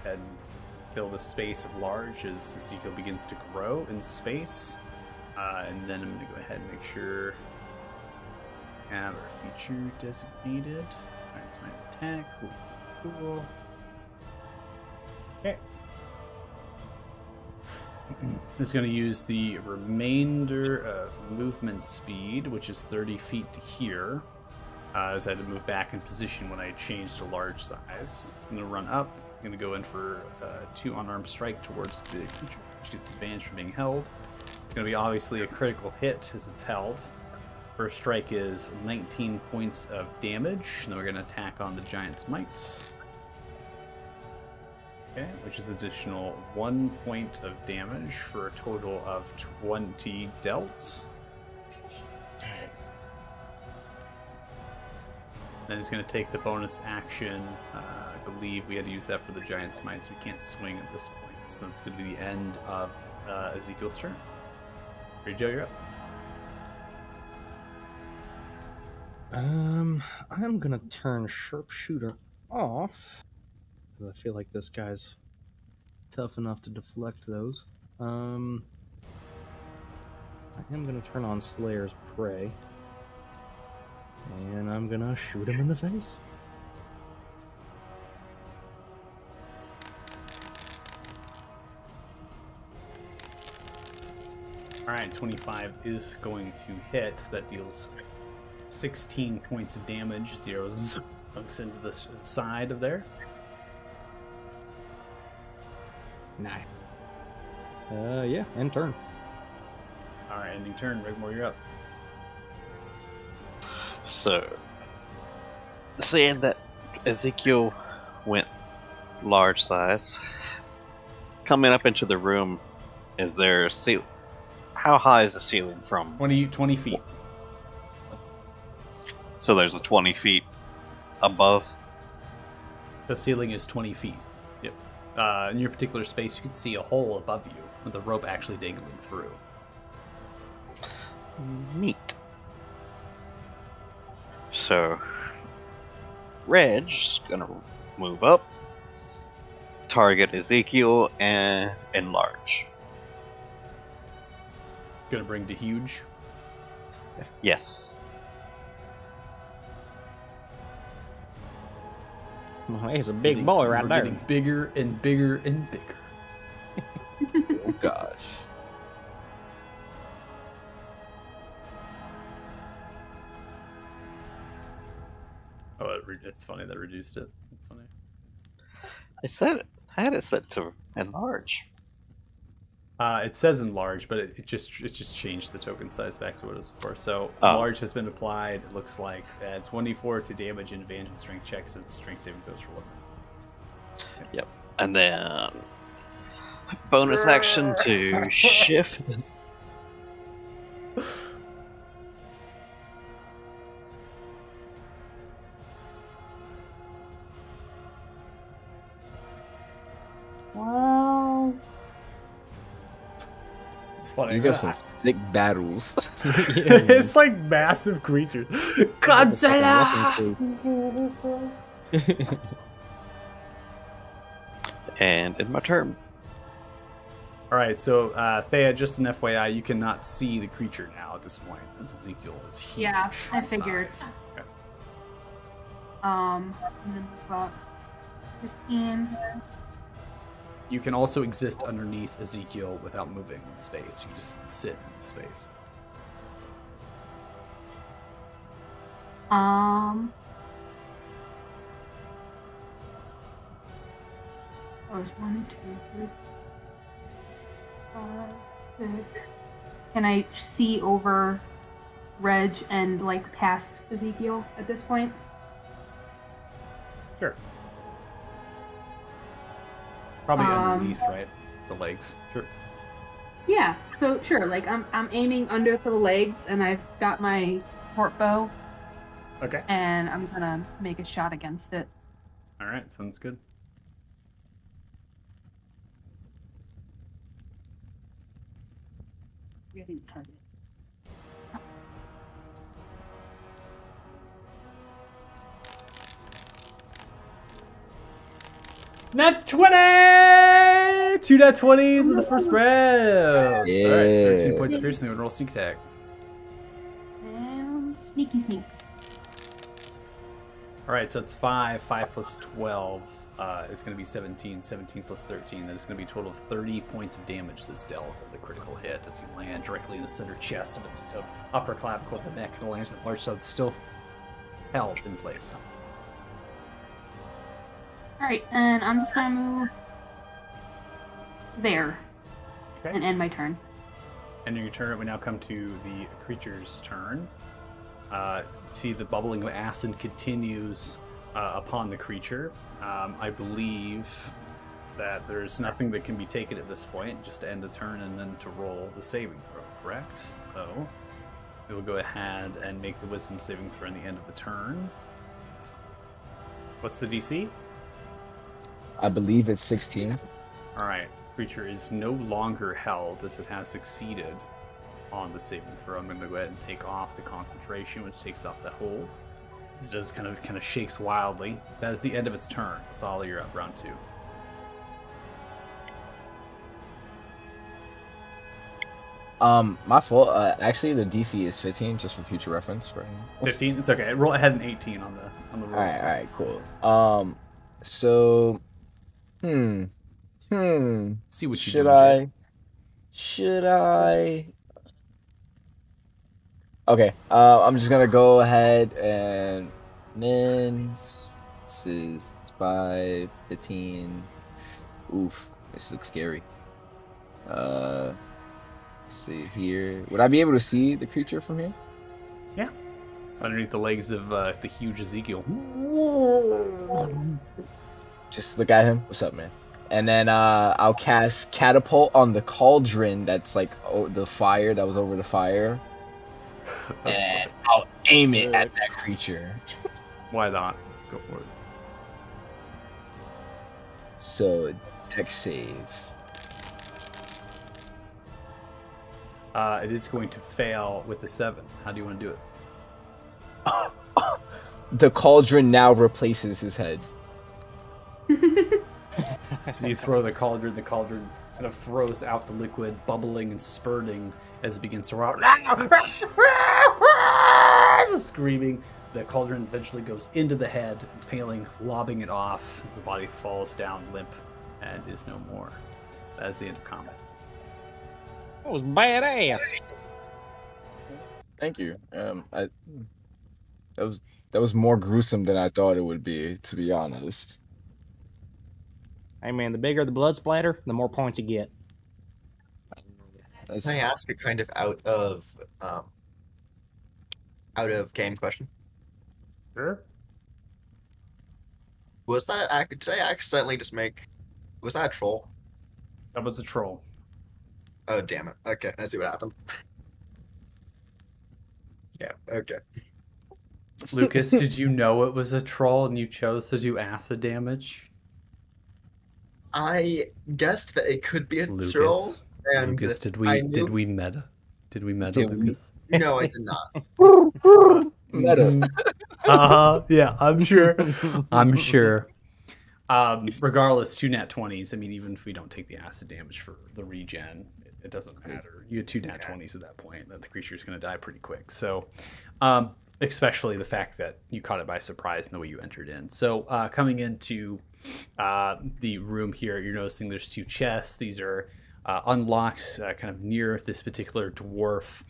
and fill the space of large as Ezekiel begins to grow in space. And then I'm going to go ahead and make sure we have our feature designated. Giant's Might attack. Cool. Okay. Is going to use the remainder of movement speed, which is 30 feet to here, as I had to move back in position when I changed to large size. It's going to run up. I'm going to go in for 2 unarmed strike towards the creature, which gets advantage from being held. It's going to be obviously a critical hit as it's held. First strike is 19 points of damage, and then we're going to attack on the Giant's Might. Okay, which is additional 1 point of damage for a total of 20 dealt. Then he's going to take the bonus action. I believe we had to use that for the Giant's Might, so we can't swing at this point. So that's going to be the end of Ezekiel's turn. Ready, Joe, you're up. I'm gonna turn Sharpshooter off. I feel like this guy's tough enough to deflect those. I am gonna turn on Slayer's Prey. And I'm gonna shoot him in the face. Alright, 25 is going to hit. That deals 16 points of damage. Zeros hooks into the side of there. Nice. Yeah, end turn. Alright, ending turn. Rigmore, you're up. So, saying that Ezekiel went large size, coming up into the room, is there a ceiling? How high is the ceiling from? 20 feet. So there's a 20 feet above. The ceiling is 20 feet. Yep. In your particular space, you can see a hole above you with the rope actually dangling through. Neat. So, Reg's gonna move up, target Ezekiel, and enlarge. Gonna bring to huge. Yes. Well, he's a big boy right We're there. getting bigger and bigger and bigger. Oh gosh. Oh, it's funny that reduced it. It's funny. I said it. I had it set to enlarge. It says enlarge, but it just changed the token size back to what it was before. So Oh. enlarge has been applied. It looks like adds 1d4 to damage and advantage and strength checks and strength saving throws for 1. Yep. And then bonus action to shift. Wow. It's funny. These are some sick battles. It's like massive creatures. Godzilla! And in my turn. Alright, so Thea, just an FYI, you cannot see the creature now at this point. This Ezekiel is huge. Yeah, I in figured. size. Okay. And then about 15. You can also exist underneath Ezekiel without moving in space. You just sit in space. That was 1, 2, 3, 5, 6. Can I see over Reg and like past Ezekiel at this point? Sure. Probably underneath, right? The legs. Sure. Yeah, so sure, like I'm aiming under the legs and I've got my port bow Okay. and I'm gonna make a shot against it. Alright, sounds good. Getting target. Nat 20! 2 nat 20s in the first round! Yeah. Alright, 13 points of piercing and roll sneak attack. And sneaky sneaks. Alright, so it's 5 plus 12 is going to be 17, 17 plus 13. That is going to be a total of 30 points of damage that's dealt at the critical hit as you land directly in the center chest of its upper clavicle of the neck. It lands at large, so it's still held in place. Alright, and I'm just gonna move there Okay. and end my turn. And in your turn, we now come to the creature's turn. See the bubbling of acid continues upon the creature. I believe that there's nothing that can be taken at this point, just to end the turn and then to roll the saving throw, correct? So we will go ahead and make the wisdom saving throw in the end of the turn. What's the DC? I believe it's 16. Alright, creature is no longer held as it has succeeded on the saving throw. I'm going to go ahead and take off the concentration, which takes off the hold. This does kind of shakes wildly. That is the end of its turn. With all you're up round 2. My fault. Actually, the DC is 15, just for future reference. For 15. It's okay. Roll ahead an 18 on the roll. all right, cool. So, See what you should do. I? Jay. Should I? Okay. I'm just gonna go ahead and then this is 5, 15. Oof, this looks scary. Let's see here. Would I be able to see the creature from here? Yeah. Underneath the legs of the huge Ezekiel. Just look at him. What's up, man? And then I'll cast catapult on the cauldron that's like the fire that was over the fire. That's And I'll aim it at that creature. Why not? Go for it. So, dex save. It is going to fail with the 7. How do you want to do it? The cauldron now replaces his head. So you throw the cauldron kind of throws out the liquid, bubbling and spurting as it begins to rout. Screaming. The cauldron eventually goes into the head, impaling, lobbing it off as the body falls down limp and is no more. That is the end of combat. That was badass. Thank you. That was more gruesome than I thought it would be, to be honest. Hey man, the bigger the blood splatter, the more points you get. That's, Can I ask a kind of out of game question? Sure. Did I accidentally just make? Was that a troll? That was a troll. Oh damn it! Okay, I see what happened. Yeah. Okay. Lucas, did you know it was a troll and you chose to do acid damage? I guessed that it could be a Lucas, troll, and Lucas, did I we knew- meta? Did we meta, Did we? Lucas? No, I did not. Meta. Yeah, I'm sure. I'm sure. Regardless, 2 nat 20s. I mean, even if we don't take the acid damage for the regen, it doesn't matter. You had 2 nat 20s at that point, that the creature is going to die pretty quick. So, especially the fact that you caught it by surprise in the way you entered in. So, coming into the room here, you're noticing there's 2 chests. These are unlocks kind of near this particular dwarf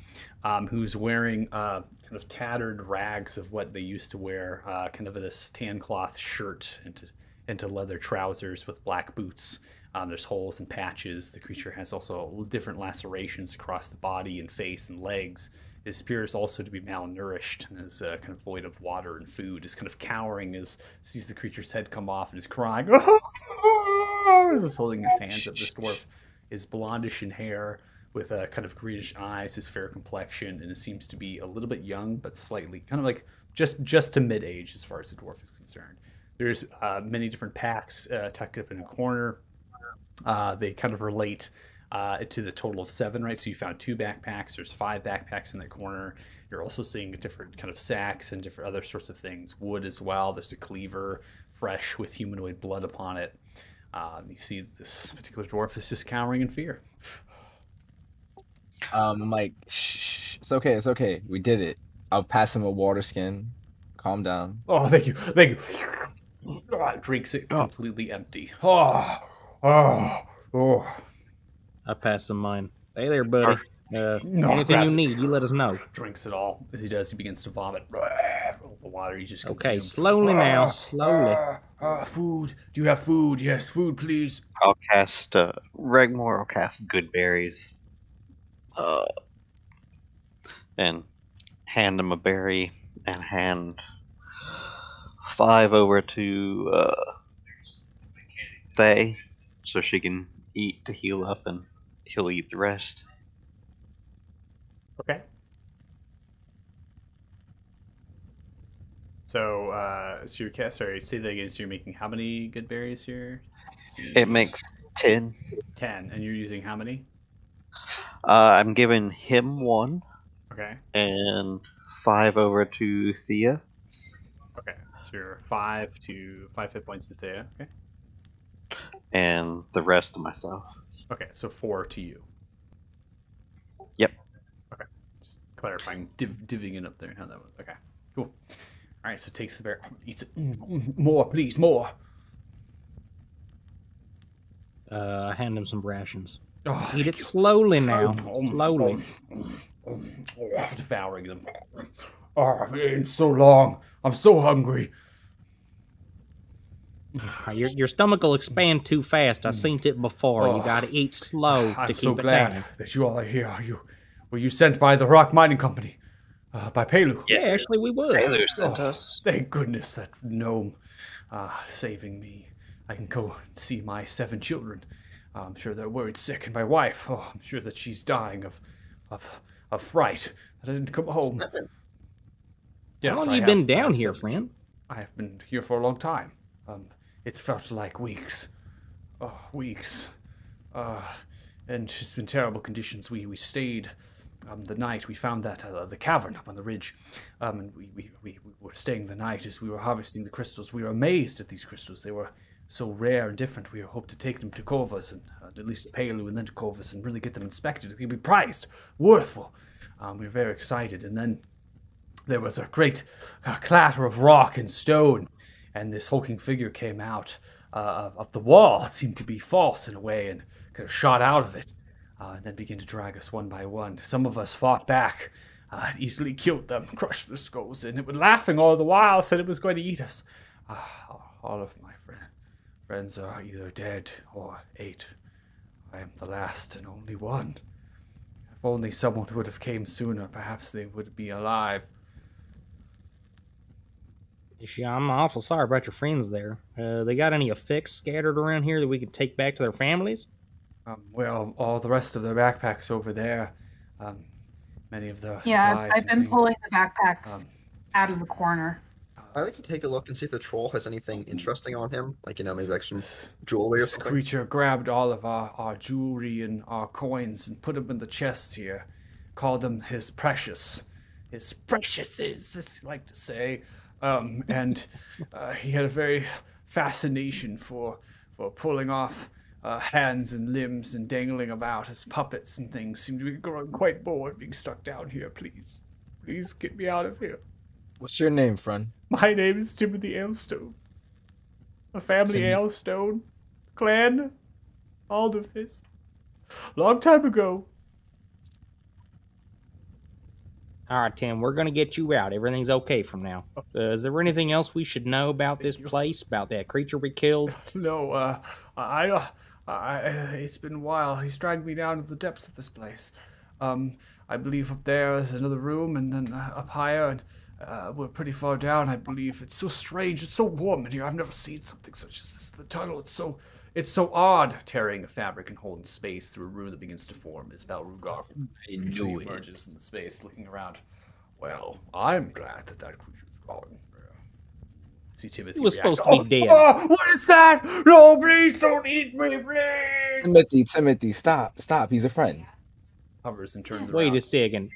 who's wearing kind of tattered rags of what they used to wear, kind of this tan cloth shirt into leather trousers with black boots. There's holes and patches. The creature has also different lacerations across the body and face and legs. It appears also to be malnourished and is kind of void of water and food. Is kind of cowering as sees the creature's head come off and is crying. As is holding his hands up. This dwarf is blondish in hair with a kind of greenish eyes, his fair complexion, and it seems to be a little bit young, but slightly kind of like just to mid-age as far as the dwarf is concerned. There's many different packs tucked up in a corner. They kind of relate to the total of 7, right? So you found 2 backpacks. There's 5 backpacks in that corner. You're also seeing different kind of sacks and different other sorts of things. Wood as well. There's a cleaver, fresh with humanoid blood upon it. You see this particular dwarf is just cowering in fear. I'm like, shh, it's okay, it's okay. We did it. I'll pass him a water skin. Calm down. Oh, thank you. Drinks it completely empty. Oh. I passed him mine. Hey there, buddy. No, Anything you grabs it. need, you let us know. Drinks it all. As he does, he begins to vomit. The water he just Okay, consumed. slowly now, slowly. Food. Do you have food? Yes, food, please. I'll cast Regmore. I'll cast Good Berries, and hand him a berry, and hand 5 over to Thay, so she can eat to heal up, and he'll eat the rest. Okay. So, so you're sorry, say that again. So you're making how many good berries here? Let's see. It makes 10. 10, and you're using how many? I'm giving him 1, Okay. and 5 over to Thea. Okay. So you're 5 hit points to Thea. Okay. And the rest to myself. Okay. So 4 to you. Yep. Okay. Just clarifying, divvying it up there. How that was. Okay. Cool. All right. So takes the bear, eats it. More, please, more. I hand him some rations. Oh, Eat thank it you. slowly now. Slowly. Devouring them. Oh, I've eaten so long. I'm so hungry. Your stomach will expand too fast. I seen it before. You gotta eat slow I'm to so keep it glad down. that you all are here. Were you sent by the Rock Mining Company? By Pelu? Yeah, actually, we would. Taylor sent Oh, us. thank goodness that gnome saving me. I can go and see my 7 children. I'm sure they're worried sick, and my wife. Oh, I'm sure that she's dying of fright that I didn't come home. How long I you been have- I down have here, 7 friend? I have been here for a long time. It's felt like weeks. Weeks. And it's been terrible conditions. We stayed the night. We found that the cavern up on the ridge. And we were staying the night as we were harvesting the crystals. We were amazed at these crystals. They were so rare and different. We hoped to take them to Kovas, and at least to Pelu and then to Kovas, and really get them inspected. They could be prized, worthful. We were very excited. And then there was a great clatter of rock and stone, and this hulking figure came out of the wall. It seemed to be false in a way, and kind of shot out of it, and then began to drag us one by one. Some of us fought back, easily killed them, crushed their skulls, and it was laughing all the while, said it was going to eat us. All of my friends are either dead or ate. I am the last and only one. If only someone would have came sooner, perhaps they would be alive. I'm awful sorry about your friends there. They got any effects scattered around here that we could take back to their families? Well, all the rest of their backpacks over there. Many of the Yeah, supplies I've and been things. pulling the backpacks out of the corner. I'd like to take a look and see if the troll has anything interesting on him. Like, maybe like some jewelry or This something. creature grabbed all of our jewelry and our coins and put them in the chest here. Called them his precious. His preciouses, as you like to say. And he had a very fascination for pulling off hands and limbs and dangling about as puppets and things. Seemed to be growing quite bored being stuck down here. Please get me out of here. What's your name, friend? My name is Timothy Ailstone. A family Ailstone. Clan Alderfist. Long time ago. All right, Tim, we're going to get you out. Everything's okay from now. Is there anything else we should know about this place, about that creature we killed? No, it's been a while. He's dragged me down to the depths of this place. I believe up there is another room, and then up higher, and we're pretty far down, I believe. It's so strange. It's so warm in here. I've never seen something such as this. The tunnel, it's so odd. Tearing a fabric and holding space through a room that begins to form as Balrugar emerges in the space, looking around. Well, I'm glad that creature's gone. See Timothy. He was react. supposed to be dead. Oh, what is that? No, please don't eat me, please. Timothy, stop. He's a friend. Hovers and turns Wait around. a second.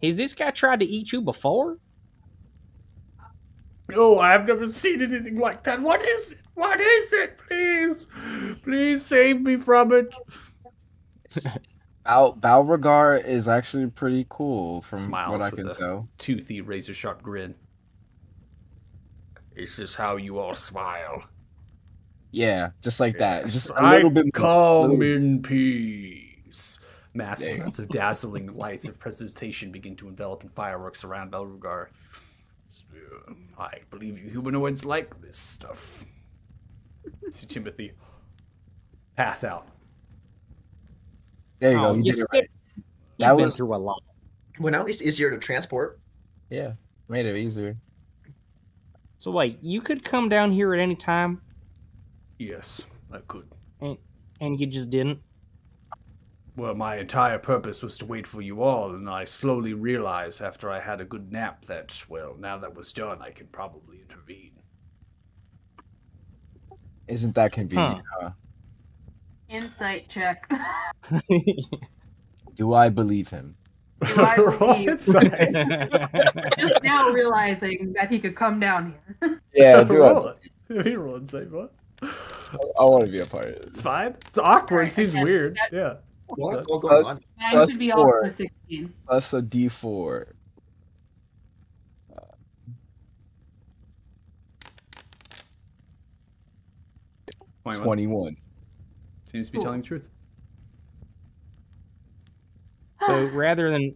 Has this guy tried to eat you before? No, I have never seen anything like that. What is it? What is it? Please save me from it. Balroggar is actually pretty cool from Smiles what I with can a tell. toothy, razor-sharp grin. Is this how you all smile? Yeah, just like that. Yes, Just a little bit more. Calm in peace. Massive Yeah. amounts of dazzling lights of presentation begin to envelop in fireworks around Belrugar. I believe you humanoids like this stuff. See Timothy pass out. There you go. You you did it skipped. right. You've That been was- through a lot. Well, now it's easier to transport. Yeah, made it easier. So wait, you could come down here at any time, Yes, I could. and you just didn't? Well, my entire purpose was to wait for you all, and I slowly realized after I had a good nap that, well, now that was done, I can probably intervene. Isn't that convenient? Huh? Insight check. Do I believe him? Do I Roll believe? insight. Just now realizing that he could come down here. Yeah, Roll it. If you roll insight, what? I want to be a part of It's this. fine. It's awkward. Alright, It seems and weird. that- Yeah. What's all Plus- going on? Mine Plus should be 4. off the 16. Plus a D4. 21. Seems to be telling the truth. So rather than,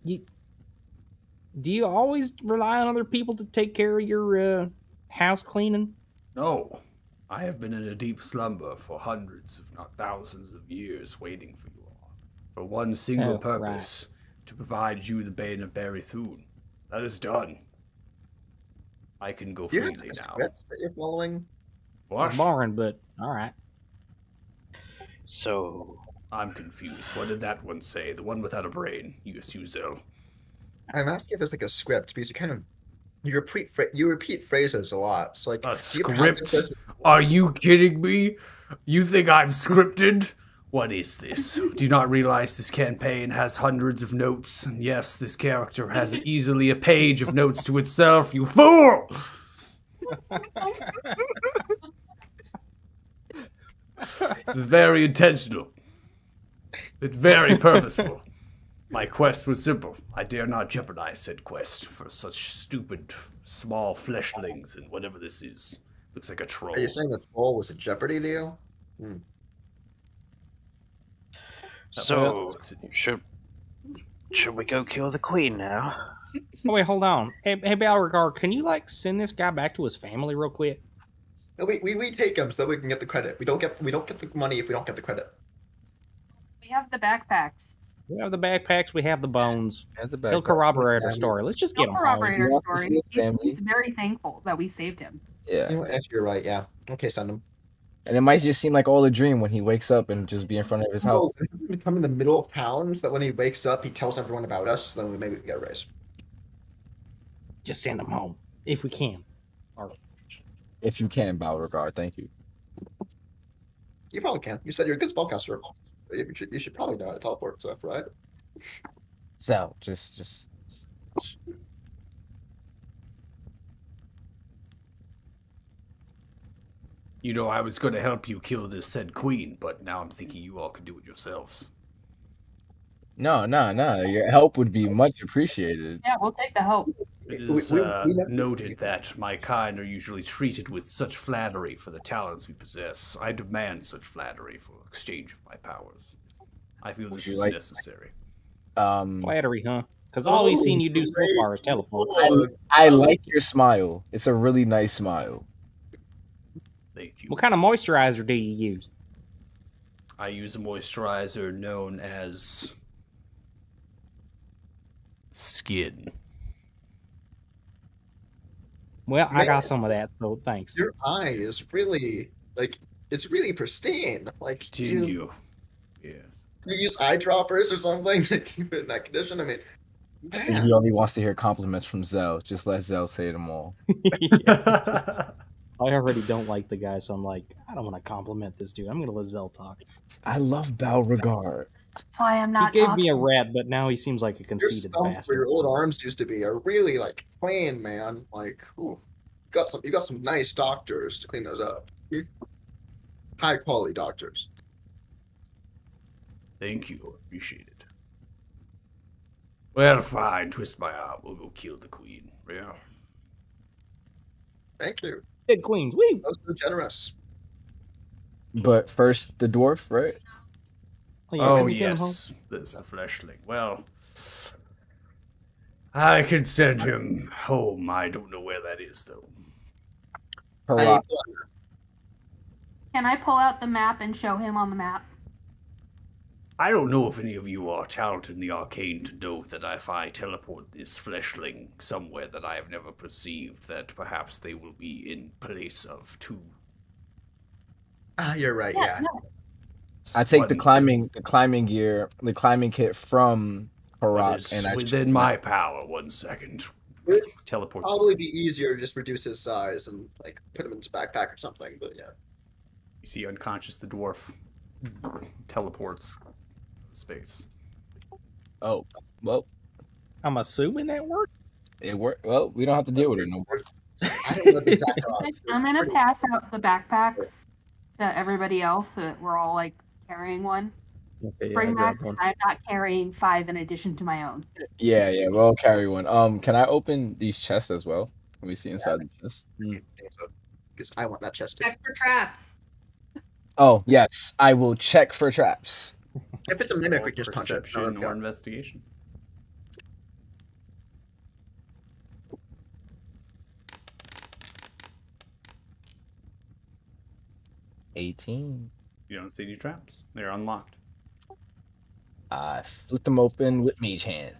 do you always rely on other people to take care of your house cleaning? No. I have been in a deep slumber for hundreds, if not thousands of years, waiting for you all. For one single Oh, purpose, to provide you the Bane of Barithun. That is done. I can go Do you have freely like, now. scripts that you're following? What? Boring, but all right. So, I'm confused. What did that one say? The one without a brain. Yuzel. I'm asking if there's like a script because you repeat phrases a lot. So like A do you have this script? as- Are you kidding me? You think I'm scripted? What is this? Do you not realize this campaign has hundreds of notes? And yes, this character has easily a page of notes to itself, you fool! This is very intentional. It's very purposeful. My quest was simple. I dare not jeopardize said quest for such stupid, small fleshlings and whatever this is. Looks like a troll. Are you saying the troll was a Jeopardy deal? so should we go kill the queen now? Oh, wait, hold on. Hey, Balroggar, can you send this guy back to his family real quick? No, we take them so that we can get the credit. We don't get the money if we don't get the credit. We have the backpacks. We have the backpacks. We have the bones. At the He'll back. corroborate our Yeah, story. Let's just get He'll him corroborate home. our He wants to see story. his family. He's very thankful that we saved him. Yeah. You know what, actually, you're right. Yeah. Okay, send him. And it might just seem like all a dream when he wakes up and just be in front of his house. We come in the middle of town so that when he wakes up, he tells everyone about us. Then maybe we can get a raise. Just send him home if we can. If you can, Beauregard, thank you. You probably can. You said you're a good spellcaster. You should probably know how to teleport stuff, right? So just You know, I was going to help you kill this said queen, but now I'm thinking you all could do it yourselves. no. Your help would be much appreciated. Yeah, we'll take the help. It We- is we never- noted that my kind are usually treated with such flattery for the talents we possess. I demand such flattery for exchange of my powers. I feel this you is like- necessary. Flattery, huh? Because all we've seen you do so far is teleport. I like your smile. It's a really nice smile. Thank you. What kind of moisturizer do you use? I use a moisturizer known as skin. Well, I Man. got some of that, so thanks. Your eye is really it's really pristine. Like, Do do you? Yes. you use eyedroppers or something to keep it in that condition? I mean, man. He only wants to hear compliments from Zell. Just let Zell say them all. I already don't like the guy, so I'm like, I don't want to compliment this dude. I'm going to let Zell talk. I love Beauregard. That's why I'm He not gave talking. me a rat, but now he seems like a Your conceited stumps where bastard. your old arms used to be are really like clean, man. Like, ooh, you got some nice doctors to clean those up. High quality doctors. Thank you. Appreciate it. Well, fine. Twist my arm. We'll go kill the queen. Yeah. Thank you. Dead queens, woo! That was so generous. But first, the dwarf, right? Oh, yeah, Oh, can we send him home? yes. This is the fleshling. Well, I can send him home. I don't know where that is, though. Hurrah. Can I pull out the map and show him on the map? I don't know if any of you are talented in the arcane to know that if I teleport this fleshling somewhere that I have never perceived, that perhaps they will be in place of two. You're right. Yeah. no. I take the One climbing gear, the climbing kit from that Harak, is and I within my power. 1 second. Would Teleport. probably be easier to just reduce his size and like put him in his backpack or something. But yeah. You see unconscious the dwarf teleports space. Oh, well, I'm assuming that worked. it worked. Well, we don't have to deal with it no more. I don't know the exact odds. I'm gonna pass out the backpacks to everybody else so that we're all like carrying one. Okay, Bring back. I'm not carrying 5 in addition to my own. Yeah, we'll all carry one. Can I open these chests as well? Can we see inside the chest? Because I want that chest too. Check for traps. Oh, yes, I will check for traps. If it's a mimic, we Or can just punch it. perception No, let's or go. investigation. $18. You don't see any traps. They're unlocked. I flip them open with mage hand.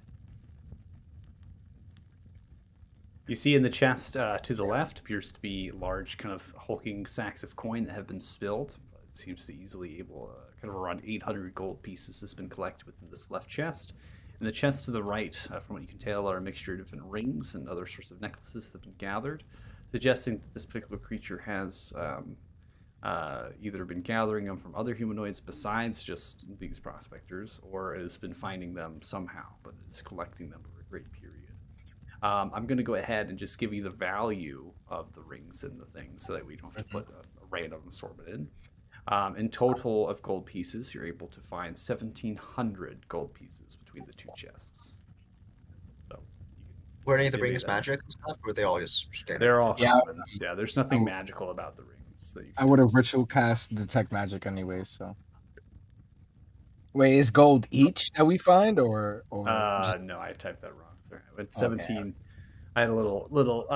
You see in the chest to the left appears to be large, kind of hulking sacks of coin that have been spilled. It seems to easily able, kind of around 800 gold pieces has been collected within this left chest. In the chest to the right, from what you can tell, are a mixture of different rings and other sorts of necklaces that have been gathered, suggesting that this particular creature has either been gathering them from other humanoids besides just these prospectors, or it has been finding them somehow, but it's collecting them over a great period. I'm going to go ahead and just give you the value of the rings and the things so that we don't have to put a random assortment in. In total of gold pieces, you're able to find 1,700 gold pieces between the two chests. So Were any of the Give me rings that. magic and stuff? Or were they all just standard? they're all Yeah. common. Yeah, there's nothing magical about the rings. That you I would have ritual cast detect magic anyway, so. Wait, is gold each that we find, or just, No, I typed that wrong. Sorry, it's 17. I had a little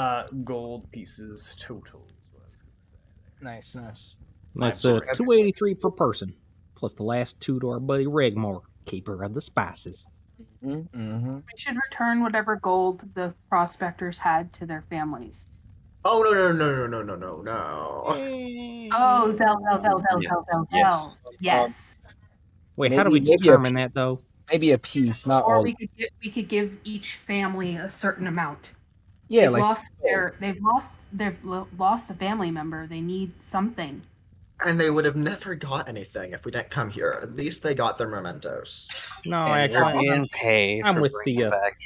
gold pieces total. Is what I was gonna say. Nice. That's My 283 per person, plus the last 2 to our buddy Regmore, keeper of the spices. Mm-hmm. We should return whatever gold the prospectors had to their families. Oh no. Oh, Zell. Yes. Yes. Wait, how do we Maybe a determine that though? Maybe a piece, not Or all. we could give each family a certain amount. Yeah, They've like lost a family member. They need something. And they would have never got anything if we didn't come here. At least they got their mementos. No, And we're actually, being paid I'm for with bringing the, back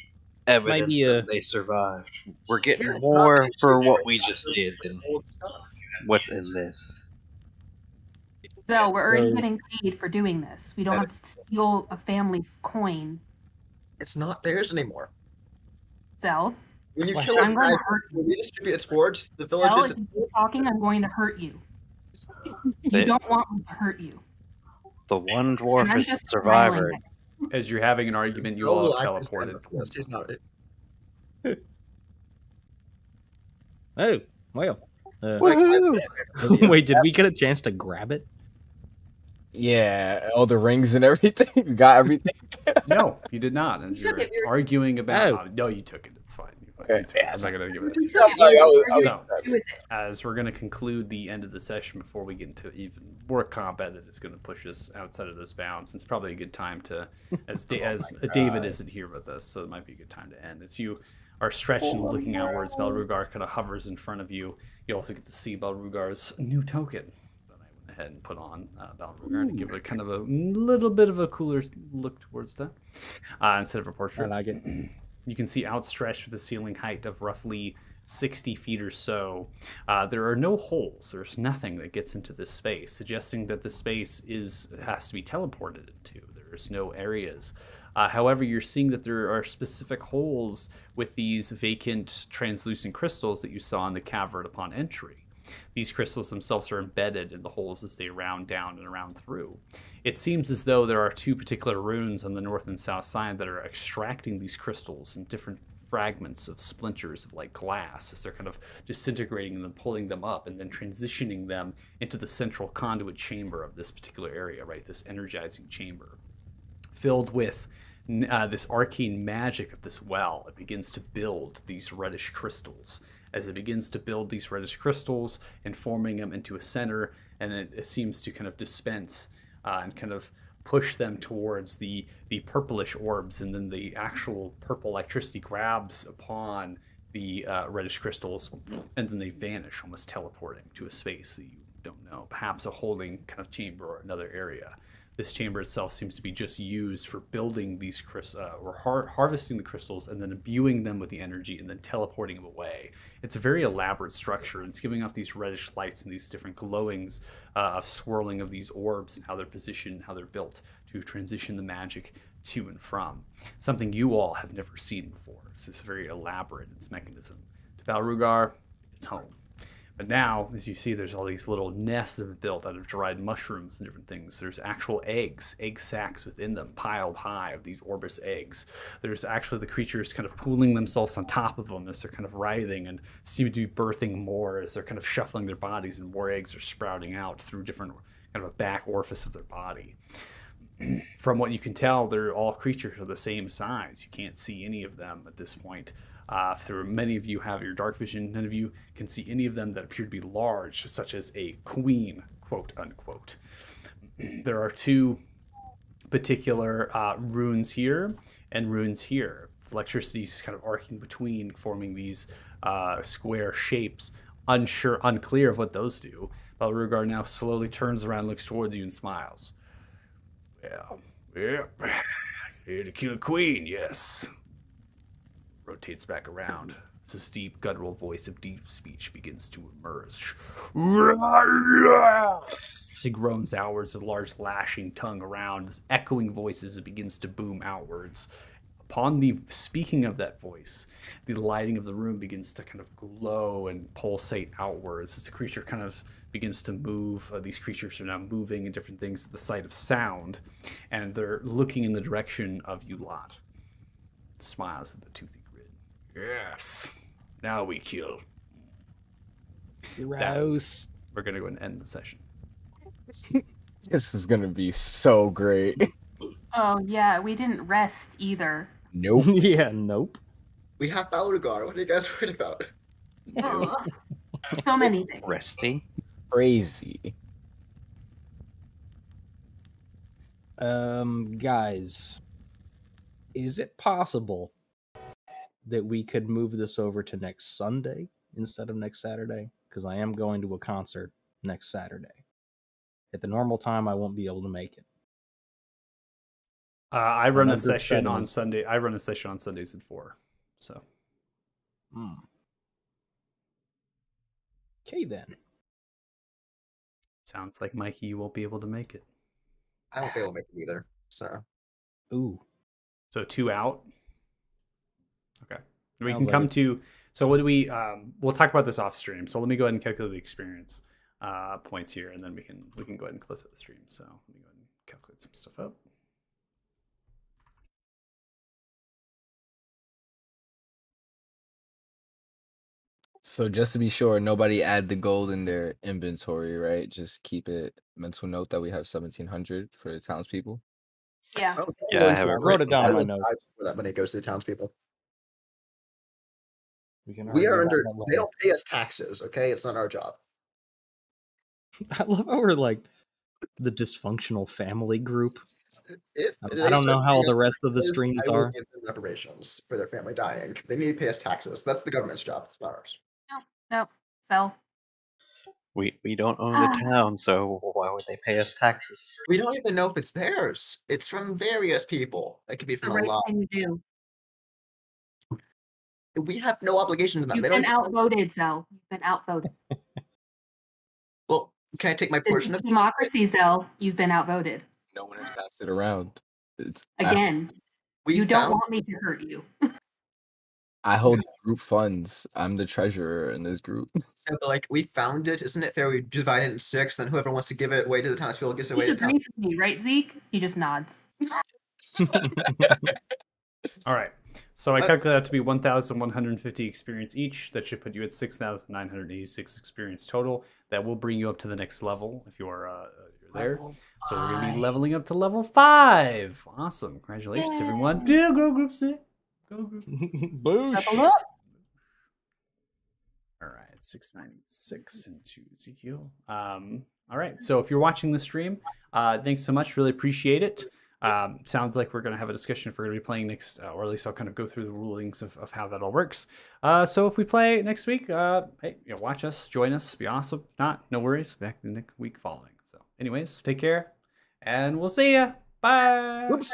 evidence maybe, that they survived. We're getting Here's more nothing. for what we just did than Old stuff. what's in this. So we're already So- getting paid for doing this. We don't have to steal a family's coin. It's not theirs anymore. Zell, When you Well, kill a I'm going to dragon, hurt you you. redistribute its hoards. The Zell, villages. if you keep talking, I'm going to hurt you. They- You don't want me to hurt you. The one And dwarf I'm is the just survivor. smiling. As you're having an argument, you Zell all will have actually stand teleported. up for us. He's not. Oh, well. Woohoo! Wait, did we get a chance to grab it? Yeah, all the rings and everything. You got everything. No, you did not. You As took you're it, you're- arguing about, Oh. no, you took it. It's fine. You Okay, took it. I'm yes. not gonna give it to You you. took it. I was- What so- are you gonna do with it? As we're going to conclude the end of the session before we get into even more combat that is going to push us outside of those bounds, it's probably a good time to, as David isn't here with us, so it might be a good time to end. As you are stretched and looking outwards, Belrugar kind of hovers in front of you. You also get to see Belrugar's new token that I went ahead and put on Belrugar to give it kind of a little bit of a cooler look towards that instead of a I portrait. like it. You can see outstretched with a ceiling height of roughly 60 feet or so. There are no holes. There's nothing that gets into this space, suggesting that the space has to be teleported into. There's no areas. However, you're seeing that there are specific holes with these vacant translucent crystals that you saw in the cavern upon entry. These crystals themselves are embedded in the holes as they round down and around through. It seems as though there are two particular runes on the north and south side that are extracting these crystals in different fragments of splinters of like glass as they're kind of disintegrating them, pulling them up, and then transitioning them into the central conduit chamber of this particular area, right? This energizing chamber filled with this arcane magic of this well. It begins to build these reddish crystals. As it begins to build these reddish crystals and forming them into a center, and it seems to kind of dispense and kind of push them towards the purplish orbs, and then the actual purple electricity grabs upon the reddish crystals, and then they vanish, almost teleporting to a space that you don't know, perhaps a holding kind of chamber or another area. This chamber itself seems to be just used for building these harvesting the crystals and then imbuing them with the energy and then teleporting them away. It's a very elaborate structure, and it's giving off these reddish lights and these different glowings of swirling of these orbs and how they're positioned, how they're built to transition the magic to and from. Something you all have never seen before. It's just very elaborate in its mechanism. To Belrugar, it's home. But now, as you see, there's all these little nests that are built out of dried mushrooms and different things. There's actual eggs, egg sacs within them, piled high of these Orbis eggs. There's actually the creatures kind of pooling themselves on top of them as they're kind of writhing and seem to be birthing more as they're kind of shuffling their bodies, and more eggs are sprouting out through different kind of a back orifice of their body. From what you can tell, they're all creatures are the same size. You can't see any of them at this point. Through many of you have your dark vision, none of you can see any of them that appear to be large, such as a queen, quote unquote. There are two particular runes here and runes here. Electricity is kind of arcing between, forming these square shapes. Unclear of what those do. Belrugar now slowly turns around, looks towards you, and smiles. Well, here to kill a queen, yes. Rotates back around. This deep, guttural voice of deep speech begins to emerge. She groans outwards, a large lashing tongue around. This echoing voice as it begins to boom outwards. Upon the speaking of that voice, the lighting of the room begins to kind of glow and pulsate outwards as the creature kind of begins to move. These creatures are now moving and different things at the sight of sound, and they're looking in the direction of you lot. Smiles at the toothy grin. Yes, now we kill. Gross. we're gonna go ahead and end the session. This is gonna be so great. Oh yeah, we didn't rest either. Nope. Yeah, nope. We have Balroggar. What are you guys worried about? Ugh. So many things. Resty. Crazy. Guys, is it possible that we could move this over to next Sunday instead of next Saturday? Because I am going to a concert next Saturday. At the normal time, I won't be able to make it. I run a Another session on settings. Sunday. I run a session on Sundays at 4. So Okay, then. sounds like Mikey, you won't be able to make it. I won't be able to make it either. So Ooh. So 2 out. Okay. We Sounds can like come it. to. So what do we? We'll talk about this off stream. So let me go ahead and calculate the experience points here, and then we can go ahead and close out the stream. So let me go ahead and calculate some stuff up. So just to be sure, nobody add the gold in their inventory, right? Just keep it mental note that we have 1,700 for the townspeople. Yeah. oh, Yeah, I have it I wrote it down in my Everyone notes. dies before that money goes to the townspeople. We can We argue are about under. that later. They don't pay us taxes. Okay, it's not our job. I love how we're like the dysfunctional family group. If I they don't know start how paying us the rest of the taxes, streams I will are. give them reparations for their family dying. They need to pay us taxes. That's the government's job. It's not ours. Nope. Sell. We don't own the town, so why would they pay us taxes? We don't even know if it's theirs. It's from various people. It could be The from a right lot. thing to do. We have no obligation to them. You've They don't. been outvoted, Zell. You've been outvoted. Well, can I take my This portion is of? democracy, Zell. You've been outvoted. No one has passed it around. It's Again, We you don't found- want me to hurt you. I hold group funds. I'm the treasurer in this group. Yeah, but, like, we found it. Isn't it fair we divide it in 6? Then whoever wants to give it away to the townspeople gives it away He to the town. agrees with me, right, Zeke? He just nods. All right. So I calculate that to be 1,150 experience each. That should put you at 6,986 experience total. That will bring you up to the next level if you're there. So we're gonna be leveling up to level 5. Awesome! Congratulations, everyone. Yeah, go group 6. Go group. Boosh. Level up. All right, 696 into Ezekiel. All right, so if you're watching the stream, thanks so much. Really appreciate it. Sounds like we're going to have a discussion if we're going to be playing next, or at least I'll kind of go through the rulings of how that all works. So if we play next week, hey, watch us, join us, be awesome. If not, no worries. Back the next week following. So anyways, take care, and we'll see ya. Bye. Whoops.